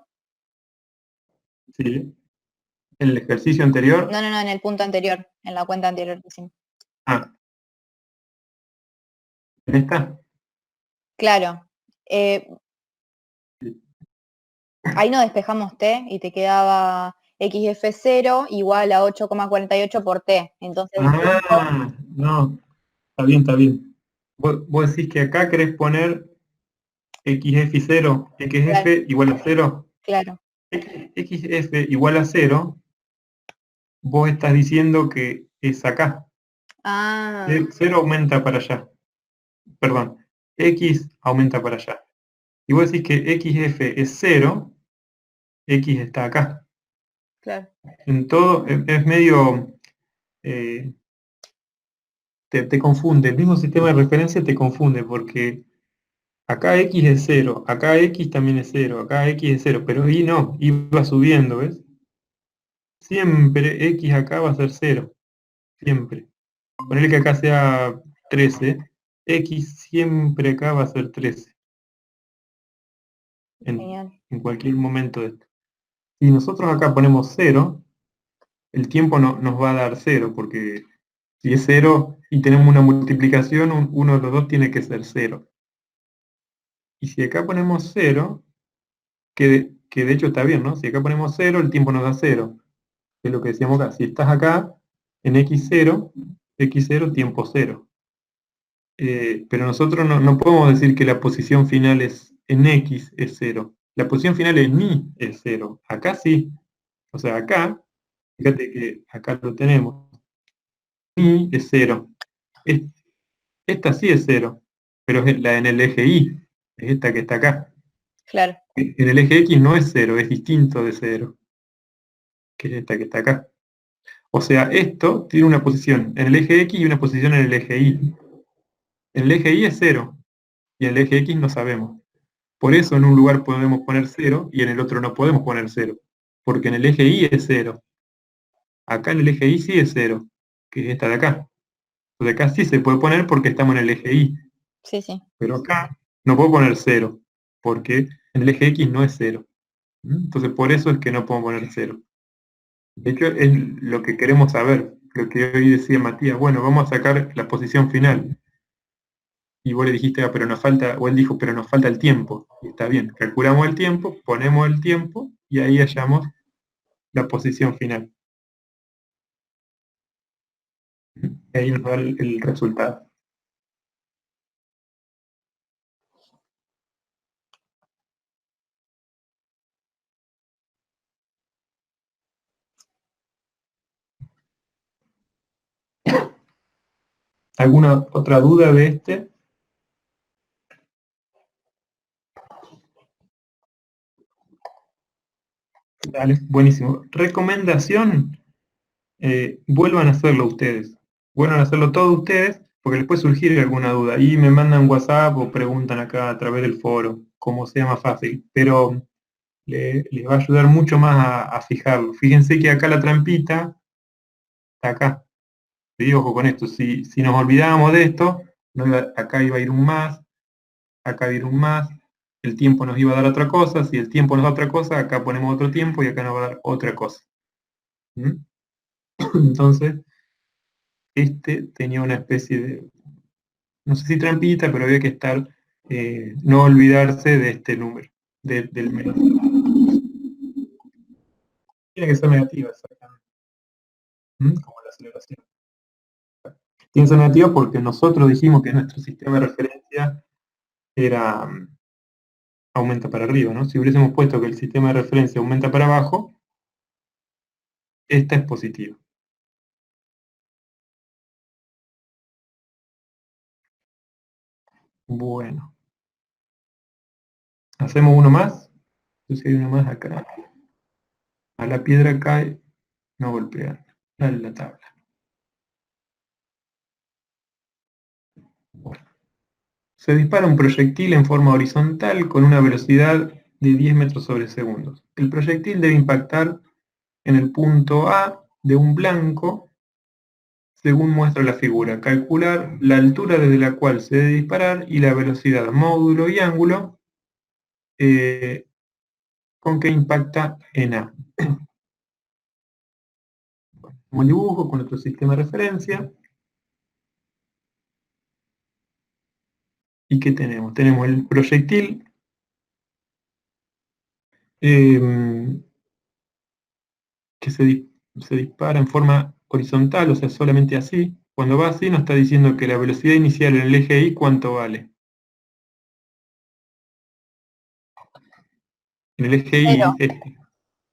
¿sí? El ejercicio anterior, no, en el punto anterior, en la cuenta anterior que hicimos. ah, en esta, Claro. Ahí no despejamos t y te quedaba xf0 igual a 8,48 por t. Entonces el tiempo, no, está bien, está bien. Vos decís que acá querés poner xf0, xf claro, igual a 0, claro. xf igual a 0, vos estás diciendo que es acá. Ah, 0 aumenta para allá, perdón, x aumenta para allá. Y vos decís que xf es 0, x está acá. claro. En todo, es medio, eh, te confunde, el mismo sistema de referencia te confunde, porque acá x es 0, acá x también es 0, acá x es 0, pero y no, y va subiendo, ¿ves? Siempre x acá va a ser 0, siempre. Ponerle que acá sea 13, x siempre acá va a ser 13, en, Genial. en cualquier momento de esto. Si nosotros acá ponemos 0, el tiempo no, nos va a dar 0, porque Si es 0 y tenemos una multiplicación, uno de los dos tiene que ser 0. Y si acá ponemos 0, que de hecho está bien, ¿no? Si acá ponemos 0, el tiempo nos da 0. Que es lo que decíamos acá. Si estás acá, en x0, tiempo 0. Pero nosotros no podemos decir que la posición final es en x es 0. La posición final en y es 0. Acá sí. O sea, acá, fíjate que acá lo tenemos. Y es 0. Esta sí es 0, pero es la en el eje y. Es esta que está acá. Claro, En el eje x no es 0, es distinto de 0, que es esta que está acá. O sea, esto tiene una posición en el eje x y una posición en el eje y. En el eje y es 0 y en el eje x no sabemos. Por eso en un lugar podemos poner 0 y en el otro no podemos poner 0, porque en el eje y es 0. Acá en el eje y sí es 0, que es esta de acá. Entonces acá sí se puede poner porque estamos en el eje y, sí, sí. pero acá no puedo poner 0, porque en el eje x no es 0. Entonces por eso es que no puedo poner 0. De hecho es lo que queremos saber, lo que hoy decía Matías, bueno, vamos a sacar la posición final. Y vos le dijiste, pero nos falta, o él dijo, pero nos falta el tiempo. Y está bien, calculamos el tiempo, ponemos el tiempo y ahí hallamos la posición final. Y ahí nos da el resultado. ¿Alguna otra duda de este? Dale, buenísimo. Recomendación, vuelvan a hacerlo ustedes. Vuelvan a hacerlo todos ustedes, porque les puede surgir alguna duda. Y me mandan WhatsApp o preguntan acá a través del foro, como sea más fácil. Pero les va a ayudar mucho más a fijarlo. Fíjense que acá la trampita está acá. Sí, ojo con esto. Si nos olvidábamos de esto, acá iba a ir un más, acá iba a ir un más, el tiempo nos iba a dar otra cosa. Si el tiempo nos da otra cosa, acá ponemos otro tiempo y acá nos va a dar otra cosa. ¿Mm? Entonces, este tenía una especie de, no sé si trampita, pero había que estar, no olvidarse de este número, del mes. Tiene que ser negativa, exactamente. Como la aceleración. Tiene que ser negativa porque nosotros dijimos que nuestro sistema de referencia era aumenta para arriba, ¿no? Si hubiésemos puesto que el sistema de referencia aumenta para abajo, esta es positiva. Bueno, hacemos uno más. Entonces hay uno más acá. A la piedra cae, no golpea. Dale la tabla. Bueno. Se dispara un proyectil en forma horizontal con una velocidad de 10 metros sobre segundo. El proyectil debe impactar en el punto A de un blanco, según muestra la figura. Calcular la altura desde la cual se debe disparar y la velocidad, módulo y ángulo con que impacta en A. Como dibujo con nuestro sistema de referencia. ¿Y qué tenemos? Tenemos el proyectil que se dispara en forma horizontal, o sea, solamente así. Cuando va así nos está diciendo que la velocidad inicial en el eje Y, ¿cuánto vale? En el eje Cero. Y, este,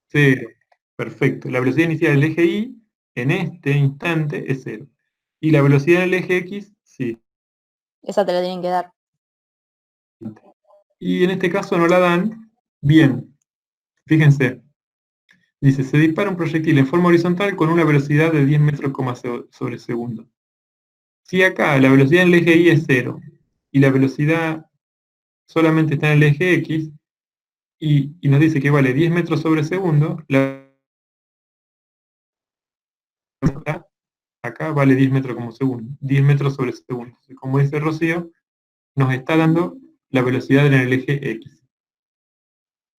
0. Perfecto. La velocidad inicial del eje Y en este instante es 0. Y la velocidad en el eje X, sí. Esa te la tienen que dar. Y en este caso no la dan. Bien. Fíjense. Dice, se dispara un proyectil en forma horizontal con una velocidad de 10 metros sobre segundo. Si acá la velocidad en el eje Y es 0 y la velocidad solamente está en el eje X y nos dice que vale 10 metros sobre segundo, la velocidad acá vale 10 metros como segundo, 10 metros sobre segundo. Como dice Rocío, nos está dando la velocidad en el eje X,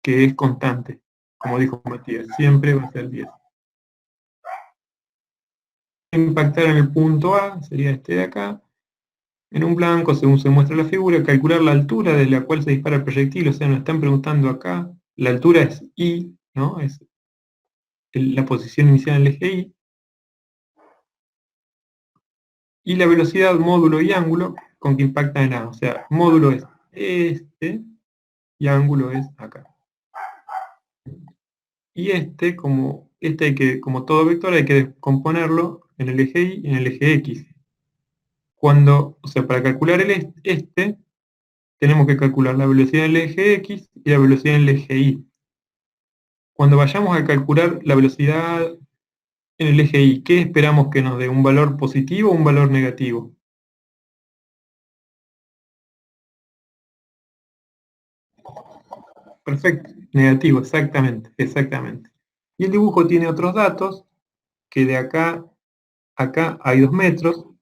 que es constante. Como dijo Matías, siempre va a ser 10. impactar en el punto A, sería este de acá, en un blanco, según se muestra la figura, calcular la altura de la cual se dispara el proyectil, o sea, nos están preguntando acá, la altura es I, ¿no? Es la posición inicial del eje Y, y la velocidad, módulo y ángulo con que impacta en A, o sea, módulo es este, y ángulo es acá. Y como todo vector, hay que descomponerlo en el eje Y y en el eje X. Para calcular tenemos que calcular la velocidad en el eje X y la velocidad en el eje Y. Cuando vayamos a calcular la velocidad en el eje Y, ¿qué esperamos que nos dé? ¿Un valor positivo o un valor negativo? Perfecto, negativo, exactamente. Y el dibujo tiene otros datos, que de acá a acá hay 2 metros, o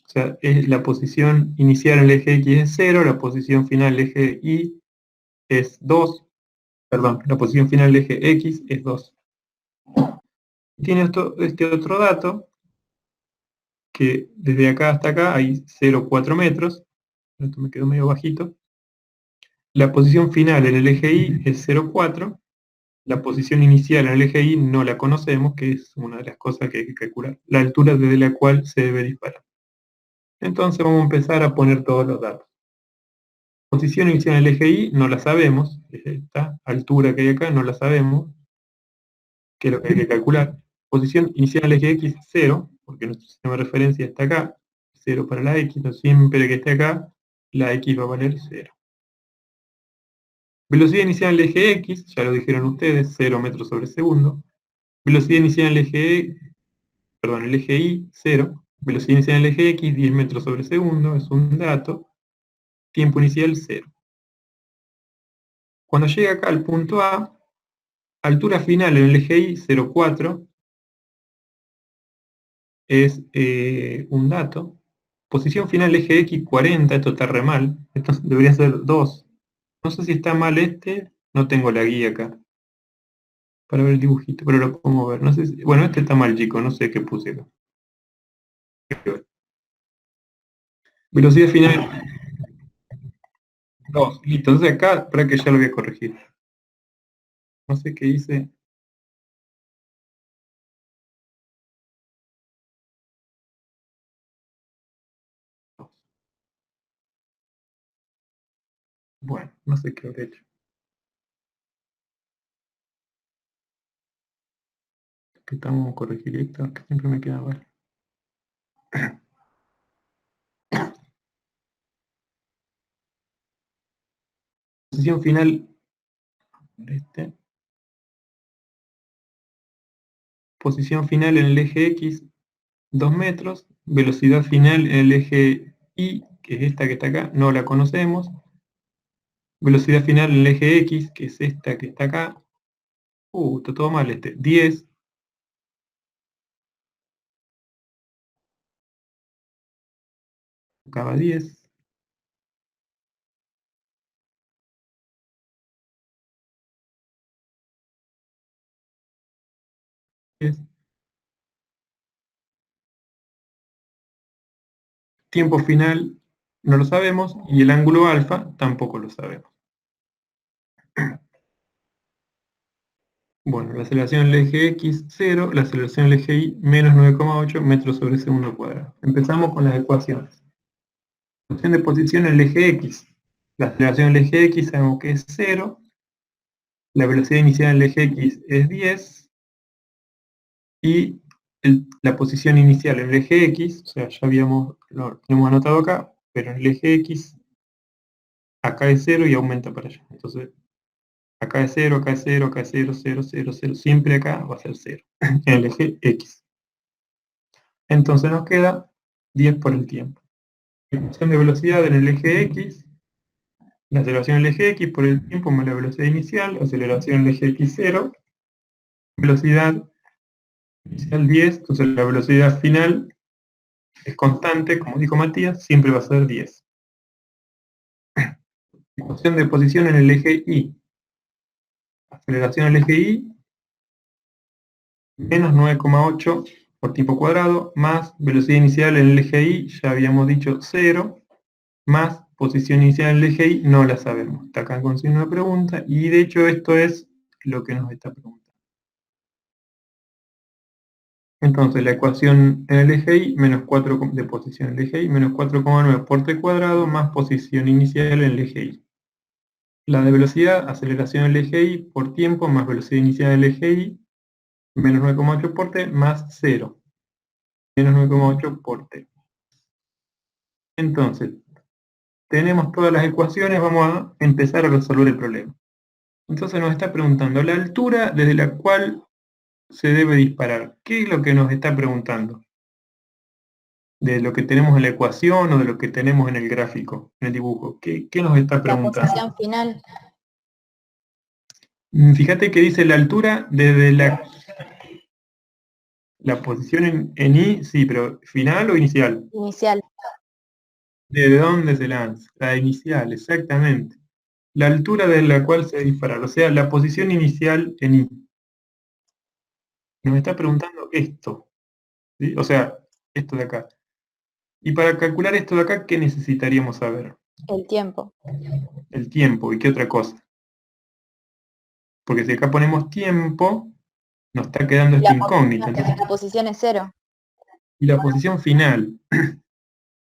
sea, la posición inicial en el eje X es 0, la posición final del eje Y es 2, perdón, la posición final del eje X es 2. Tiene este otro dato, que desde acá hasta acá hay 0,4 metros, esto me quedó medio bajito. La posición final en el eje Y es 0,4, la posición inicial en el eje Y no la conocemos, que es una de las cosas que hay que calcular, la altura desde la cual se debe disparar. Entonces vamos a empezar a poner todos los datos. Posición inicial en el eje Y no la sabemos, esta altura que hay acá no la sabemos, que es lo que hay que calcular. Posición inicial en el eje X 0, porque nuestro sistema de referencia está acá, 0 para la X, entonces siempre que esté acá, la X va a valer 0. Velocidad inicial en el eje X, ya lo dijeron ustedes, 0 metros sobre segundo. Velocidad inicial en el eje Y, 0. Velocidad inicial en el eje X, 10 metros sobre segundo, es un dato. Tiempo inicial, 0. Cuando llega acá al punto A, altura final en el eje Y, 0,4, es un dato. Posición final del eje X, 40, esto está re mal, esto debería ser 2. No sé si está mal no tengo la guía acá para ver el dibujito, pero lo podemos ver. No sé bueno, este está mal, chico, no sé qué puse acá. Velocidad final, 2. Listo, entonces acá, para que ya lo voy a corregir. No sé qué hice. Bueno, no sé qué habré hecho. Que estamos a corregir esto, que siempre me queda mal. Posición final, posición final en el eje X, 2 metros. Velocidad final en el eje Y, que es esta que está acá, no la conocemos. Velocidad final en el eje X, que es esta que está acá. Está todo mal 10. Acá va 10. Tiempo final no lo sabemos y el ángulo alfa tampoco lo sabemos. Bueno, la aceleración del eje X, 0, la aceleración del eje Y, menos 9,8 metros sobre segundo cuadrado. Empezamos con las ecuaciones. Función de posición en el eje X. La aceleración del eje X sabemos que es 0, la velocidad inicial del eje X es 10, y la posición inicial en el eje X, o sea, ya lo hemos anotado acá, pero en el eje X, acá es 0 y aumenta para allá. Entonces, acá es 0, acá es 0, acá es 0, 0, 0, 0, siempre acá va a ser 0, en el eje X. Entonces nos queda 10 por el tiempo. La función de velocidad en el eje X, la aceleración en el eje X por el tiempo más la velocidad inicial, aceleración en el eje X 0, velocidad inicial 10, entonces la velocidad final es constante, como dijo Matías, siempre va a ser 10. Función de posición en el eje Y, aceleración en el eje Y, menos 9,8 por tiempo cuadrado, más velocidad inicial en el eje Y, ya habíamos dicho 0, más posición inicial en el eje Y, no la sabemos. Está acá con signo de pregunta, y de hecho esto es lo que nos está preguntando. Entonces la ecuación en el eje Y, menos 4 de posición en el eje Y, menos 4,9 por t cuadrado, más posición inicial en el eje Y. La de velocidad, aceleración en el eje Y, por tiempo, más velocidad inicial en el eje Y, menos 9,8 por t, más 0. Menos 9,8 por t. Entonces, tenemos todas las ecuaciones, vamos a empezar a resolver el problema. Entonces nos está preguntando la altura desde la cual se debe disparar. ¿Qué es lo que nos está preguntando? ¿De lo que tenemos en la ecuación o de lo que tenemos en el gráfico, en el dibujo? ¿Qué nos está La preguntando? posición final. Fíjate que dice la altura desde la posición en Y, sí, pero ¿final o inicial? Inicial. ¿Desde dónde se lanza? La inicial, exactamente. La altura de la cual se debe disparar, o sea, la posición inicial en Y. Nos está preguntando esto, ¿sí? O sea, esto de acá. Y para calcular esto de acá, ¿qué necesitaríamos saber? El tiempo. El tiempo, ¿y qué otra cosa? Porque si acá ponemos tiempo, nos está quedando esta incógnita. Entonces, La posición es 0. y la posición final.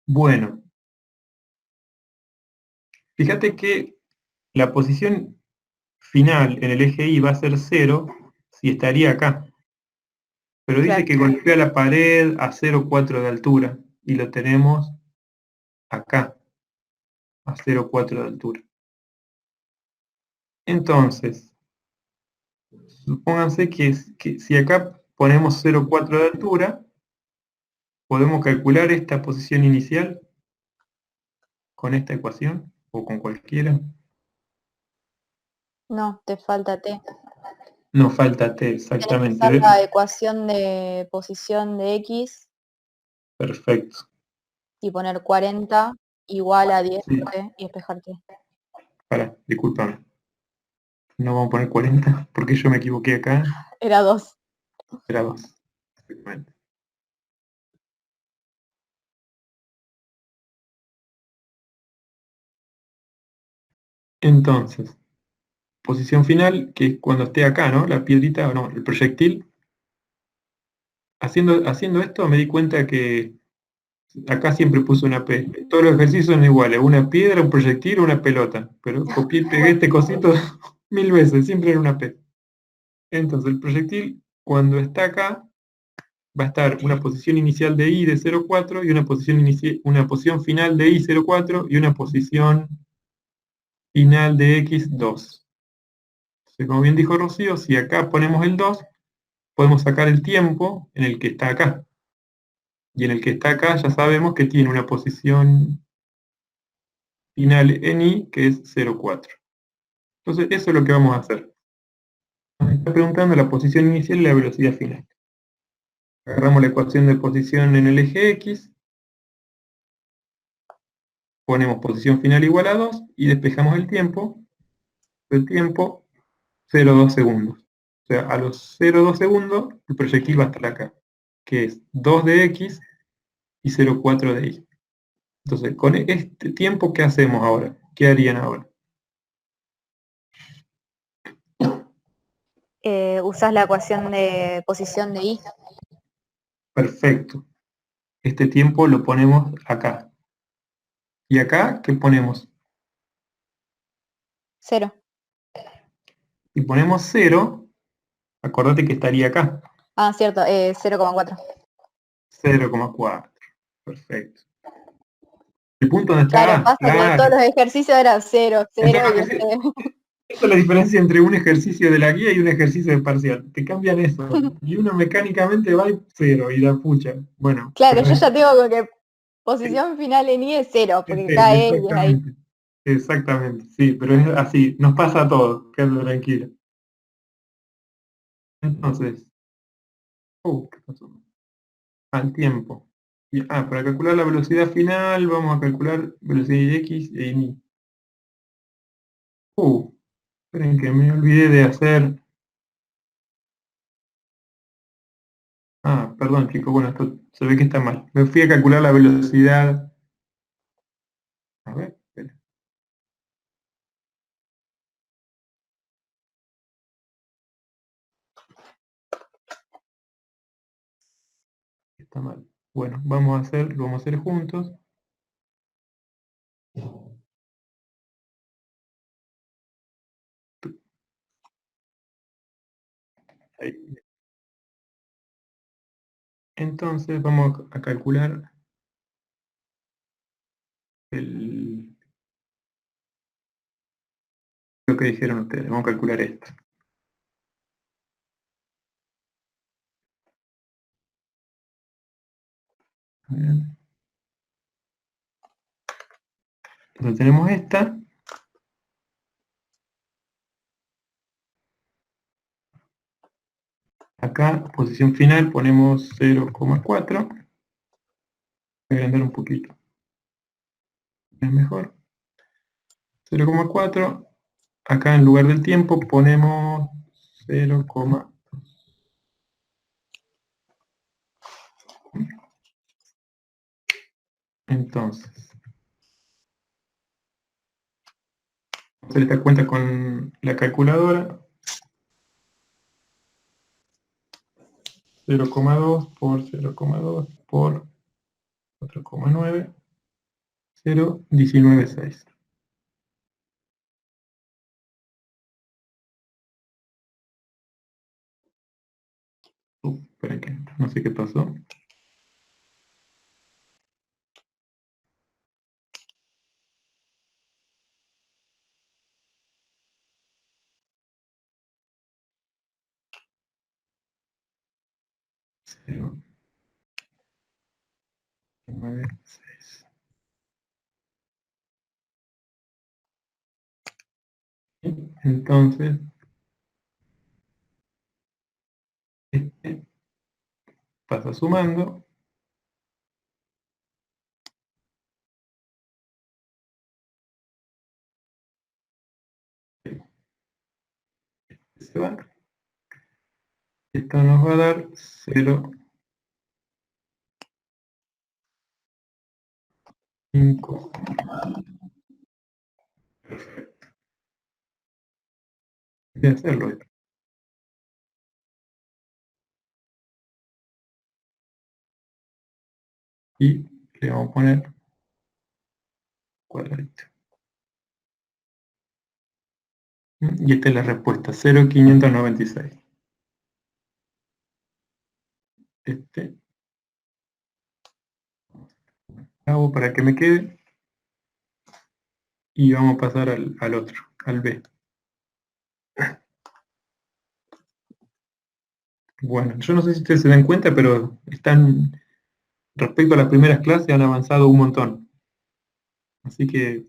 Bueno, fíjate que la posición final en el eje Y va a ser 0 si estaría acá. Pero dice Claro. que golpea la pared a 0,4 de altura y lo tenemos acá, a 0,4 de altura. Entonces, supónganse que si acá ponemos 0,4 de altura, podemos calcular esta posición inicial con esta ecuación o con cualquiera. No, te falta t. Nos falta t, Tienes que exactamente. usar la ecuación de posición de x Perfecto. y poner 40 igual a 10 Sí, y despejarte. discúlpame. No vamos a poner 40 porque yo me equivoqué acá. Era 2. Era 2. Exactamente. Entonces, posición final, que es cuando esté acá, ¿no? La piedrita, o no, el proyectil. Haciendo esto me di cuenta que acá siempre puse una P. Todos los ejercicios son iguales, una piedra, un proyectil o una pelota. Pero copié y pegué este cosito 1000 veces, siempre era una P. Entonces el proyectil, cuando está acá, va a estar una posición inicial de I de 0,4 y una posición final de I 0,4 y una posición final de X 2. Entonces, como bien dijo Rocío, si acá ponemos el 2, podemos sacar el tiempo en el que está acá. Y en el que está acá ya sabemos que tiene una posición final en I que es 0,4. Entonces eso es lo que vamos a hacer. Nos está preguntando la posición inicial y la velocidad final. Agarramos la ecuación de posición en el eje X, ponemos posición final igual a 2 y despejamos el tiempo 0,2 segundos. O sea, a los 0,2 segundos el proyectil va a estar acá, que es 2 de X y 0,4 de Y. Entonces, con este tiempo, ¿qué hacemos ahora? ¿Qué harían ahora? Usas la ecuación de posición de y. Perfecto. Este tiempo lo ponemos acá. ¿Y acá qué ponemos? 0. Si ponemos 0, acordate que estaría acá. Ah, cierto, 0,4. 0,4. Perfecto. El punto donde está Claro, A, pasa que todos claro. los ejercicios eran 0, 0 y Esa es la diferencia entre un ejercicio de la guía y un ejercicio de parcial. Te cambian eso. Y uno mecánicamente va y 0 y la pucha. Bueno, Claro, pero yo ya tengo como que posición final en I es 0, porque cero, cae y es ahí. exactamente. Exactamente, sí, pero es así. Nos pasa a todos. Quédate tranquilo. Entonces, ¿qué pasó? Al tiempo. Para calcular la velocidad final vamos a calcular velocidad X e Y. Esperen que me olvidé de hacer Ah, perdón chicos, bueno, esto se ve que está mal. Me fui a calcular la velocidad. A ver, espera. Está mal. Bueno, lo vamos a hacer juntos. Ahí. Entonces vamos a calcular lo que dijeron ustedes. Vamos a calcular esto. A ver. Entonces tenemos esta. Acá, posición final, ponemos 0,4. Voy a agrandar un poquito. Es mejor. 0,4. Acá en lugar del tiempo ponemos 0,2. Entonces, vamos a hacer esta cuenta con la calculadora. 0,2 por 0,2 por 4,9, 0,196. Espera que no sé qué pasó. Cero, 9, 6. Entonces, este pasa sumando. Se va. Esto nos va a dar 0, 5. Perfecto. Voy a hacerlo esto. Y le vamos a poner cuadradito. Y esta es la respuesta, 0,596. Este hago para que me quede. Y vamos a pasar al otro, al B. Bueno, yo no sé si ustedes se dan cuenta, pero respecto a las primeras clases, han avanzado un montón. Así que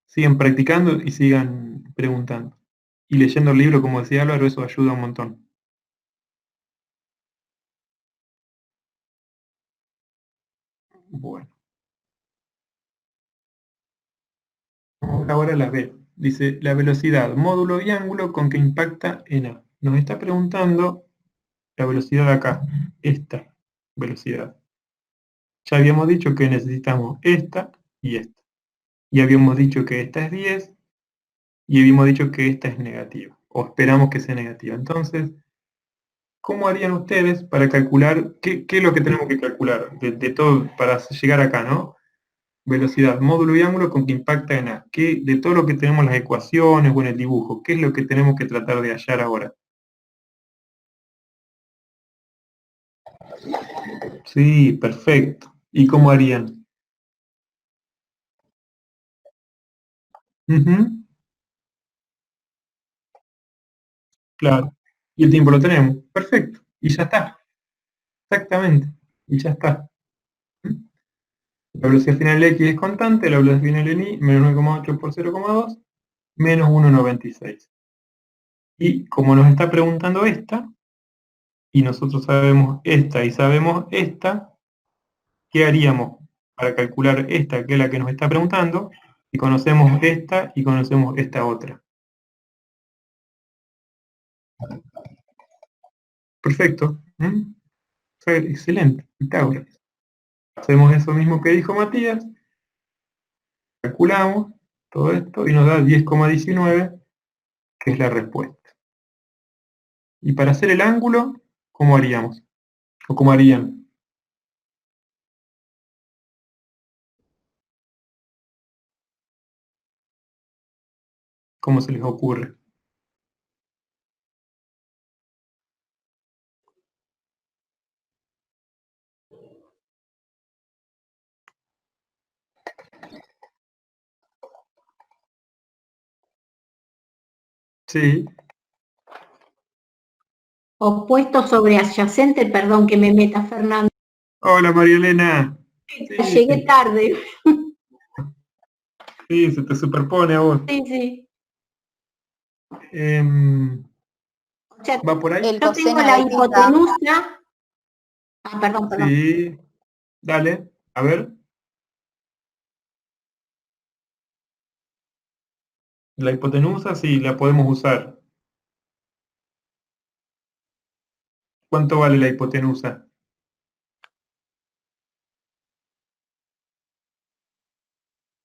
sigan practicando y sigan preguntando. Y leyendo el libro, como decía Álvaro, eso ayuda un montón. Bueno, vamos ahora a la B. Dice, la velocidad, módulo y ángulo con que impacta en A. Nos está preguntando la velocidad acá, esta velocidad. Ya habíamos dicho que necesitamos esta y esta. Y habíamos dicho que esta es 10 y habíamos dicho que esta es negativa, o esperamos que sea negativa. Entonces, ¿cómo harían ustedes para calcular, qué es lo que tenemos que calcular de todo para llegar acá, ¿no? Velocidad, módulo y ángulo con que impacta en A. De todo lo que tenemos las ecuaciones o en el dibujo, ¿qué es lo que tenemos que tratar de hallar ahora? Sí, perfecto. ¿Y cómo harían? Ujú, claro. Y el tiempo lo tenemos. Perfecto. Y ya está. Exactamente. Y ya está. La velocidad final en X es constante, la velocidad final en Y, menos 9,8 por 0,2, menos 1,96. Y como nos está preguntando esta, y nosotros sabemos esta y sabemos esta, ¿qué haríamos para calcular esta, que es la que nos está preguntando, y conocemos esta y conocemos esta otra? Perfecto. Excelente, Pitágoras. Hacemos eso mismo que dijo Matías, calculamos todo esto y nos da 10,19, que es la respuesta. Y para hacer el ángulo, ¿cómo haríamos? ¿O cómo harían? ¿Cómo se les ocurre? Sí. Opuesto sobre adyacente, perdón que me meta, Fernando. Hola, María Elena. Sí, Llegué sí. tarde. Sí, se te superpone a vos. Sí, sí. O sea, ¿Va por ahí? El yo tengo coseno la de tita. hipotenusa. Ah, perdón. Sí. Dale, a ver. La hipotenusa sí, la podemos usar. ¿Cuánto vale la hipotenusa?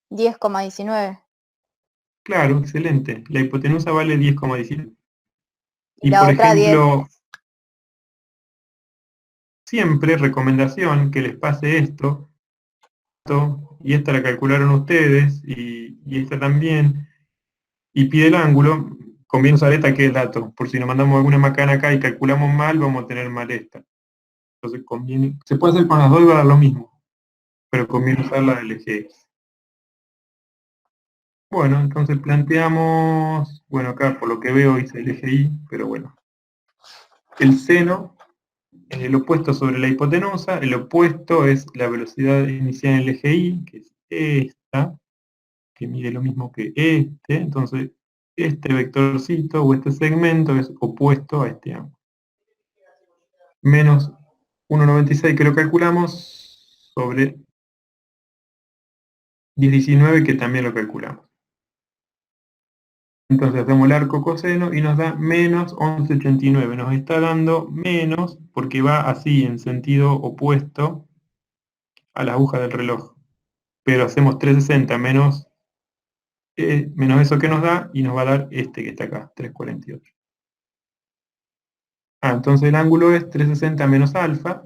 10,19. Claro, excelente. La hipotenusa vale 10,17. Y Y la por otra 10. ejemplo, siempre recomendación que les pase esto, y esta la calcularon ustedes, y esta también, y pide el ángulo, conviene usar esta que es el dato, por si nos mandamos alguna macana acá y calculamos mal, vamos a tener mal esta. Entonces conviene, se puede hacer con las dos y va a dar lo mismo, pero conviene usar la del eje X. Bueno, entonces planteamos, bueno, acá por lo que veo hice el eje Y, pero bueno, el seno es el opuesto sobre la hipotenusa, el opuesto es la velocidad inicial en el eje Y, que es esta, que mide lo mismo que este, entonces este vectorcito o este segmento es opuesto a este ángulo. Menos 1,96 que lo calculamos sobre 10,19 que también lo calculamos. Entonces hacemos el arco coseno y nos da menos 11,89. Nos está dando menos porque va así en sentido opuesto a la aguja del reloj. Pero hacemos 360 menos eso que nos da y nos va a dar este que está acá, 3,48. Entonces el ángulo es 360 menos alfa,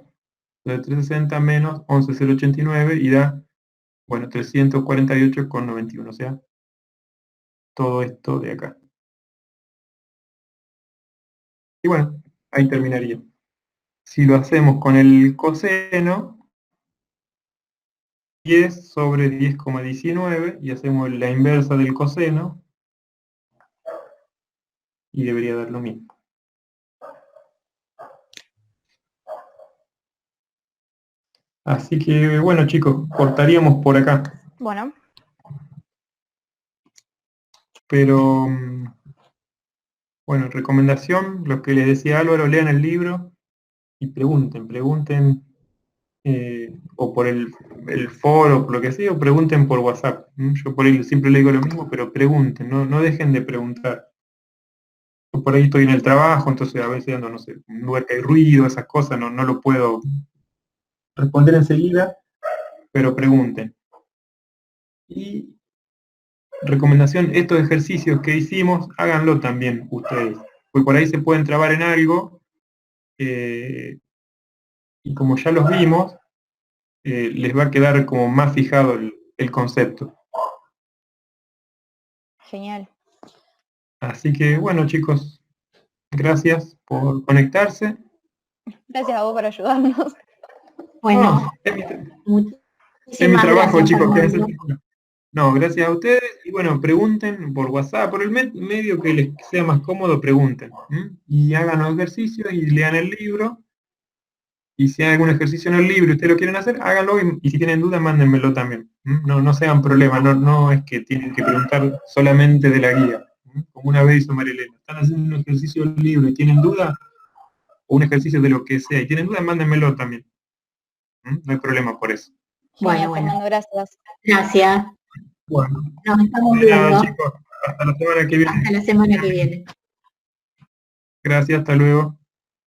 entonces 360 menos 11,089 y da, bueno, 348,91, o sea, todo esto de acá. Y bueno, ahí terminaría. Si lo hacemos con el coseno, 10 sobre 10,19 y hacemos la inversa del coseno y debería dar lo mismo. Así que bueno chicos, cortaríamos por acá. Bueno. Pero bueno, recomendación, lo que les decía Álvaro, lean el libro y pregunten o por el foro, por lo que sea, o pregunten por WhatsApp. Yo por ahí siempre le digo lo mismo, pero pregunten, no dejen de preguntar. Yo por ahí estoy en el trabajo, entonces a veces ando, no sé, en un lugar que hay ruido, esas cosas, no lo puedo responder enseguida, pero pregunten. Y recomendación, estos ejercicios que hicimos, háganlo también ustedes, porque por ahí se pueden trabar en algo, y como ya los vimos, les va a quedar como más fijado el concepto. Genial. Así que bueno chicos, gracias por conectarse. Gracias a vos por ayudarnos. Bueno, es mi trabajo, gracias, chicos, Fernando. No, gracias a ustedes. Y bueno, pregunten por WhatsApp, por el medio que les sea más cómodo, pregunten. Y hagan los ejercicios y lean el libro. Y si hay algún ejercicio en el libro y ustedes lo quieren hacer, háganlo y si tienen dudas, mándenmelo también. No sean problemas, no es que tienen que preguntar solamente de la guía. Como una vez hizo Marilena, están haciendo un ejercicio del libro y tienen dudas, o un ejercicio de lo que sea, y tienen dudas, mándenmelo también. No hay problema por eso. Bueno, Fernando, gracias. Gracias. Bueno, Nos estamos de nada, viendo. chicos. Hasta la semana que viene. Hasta la semana que viene. Gracias, hasta luego.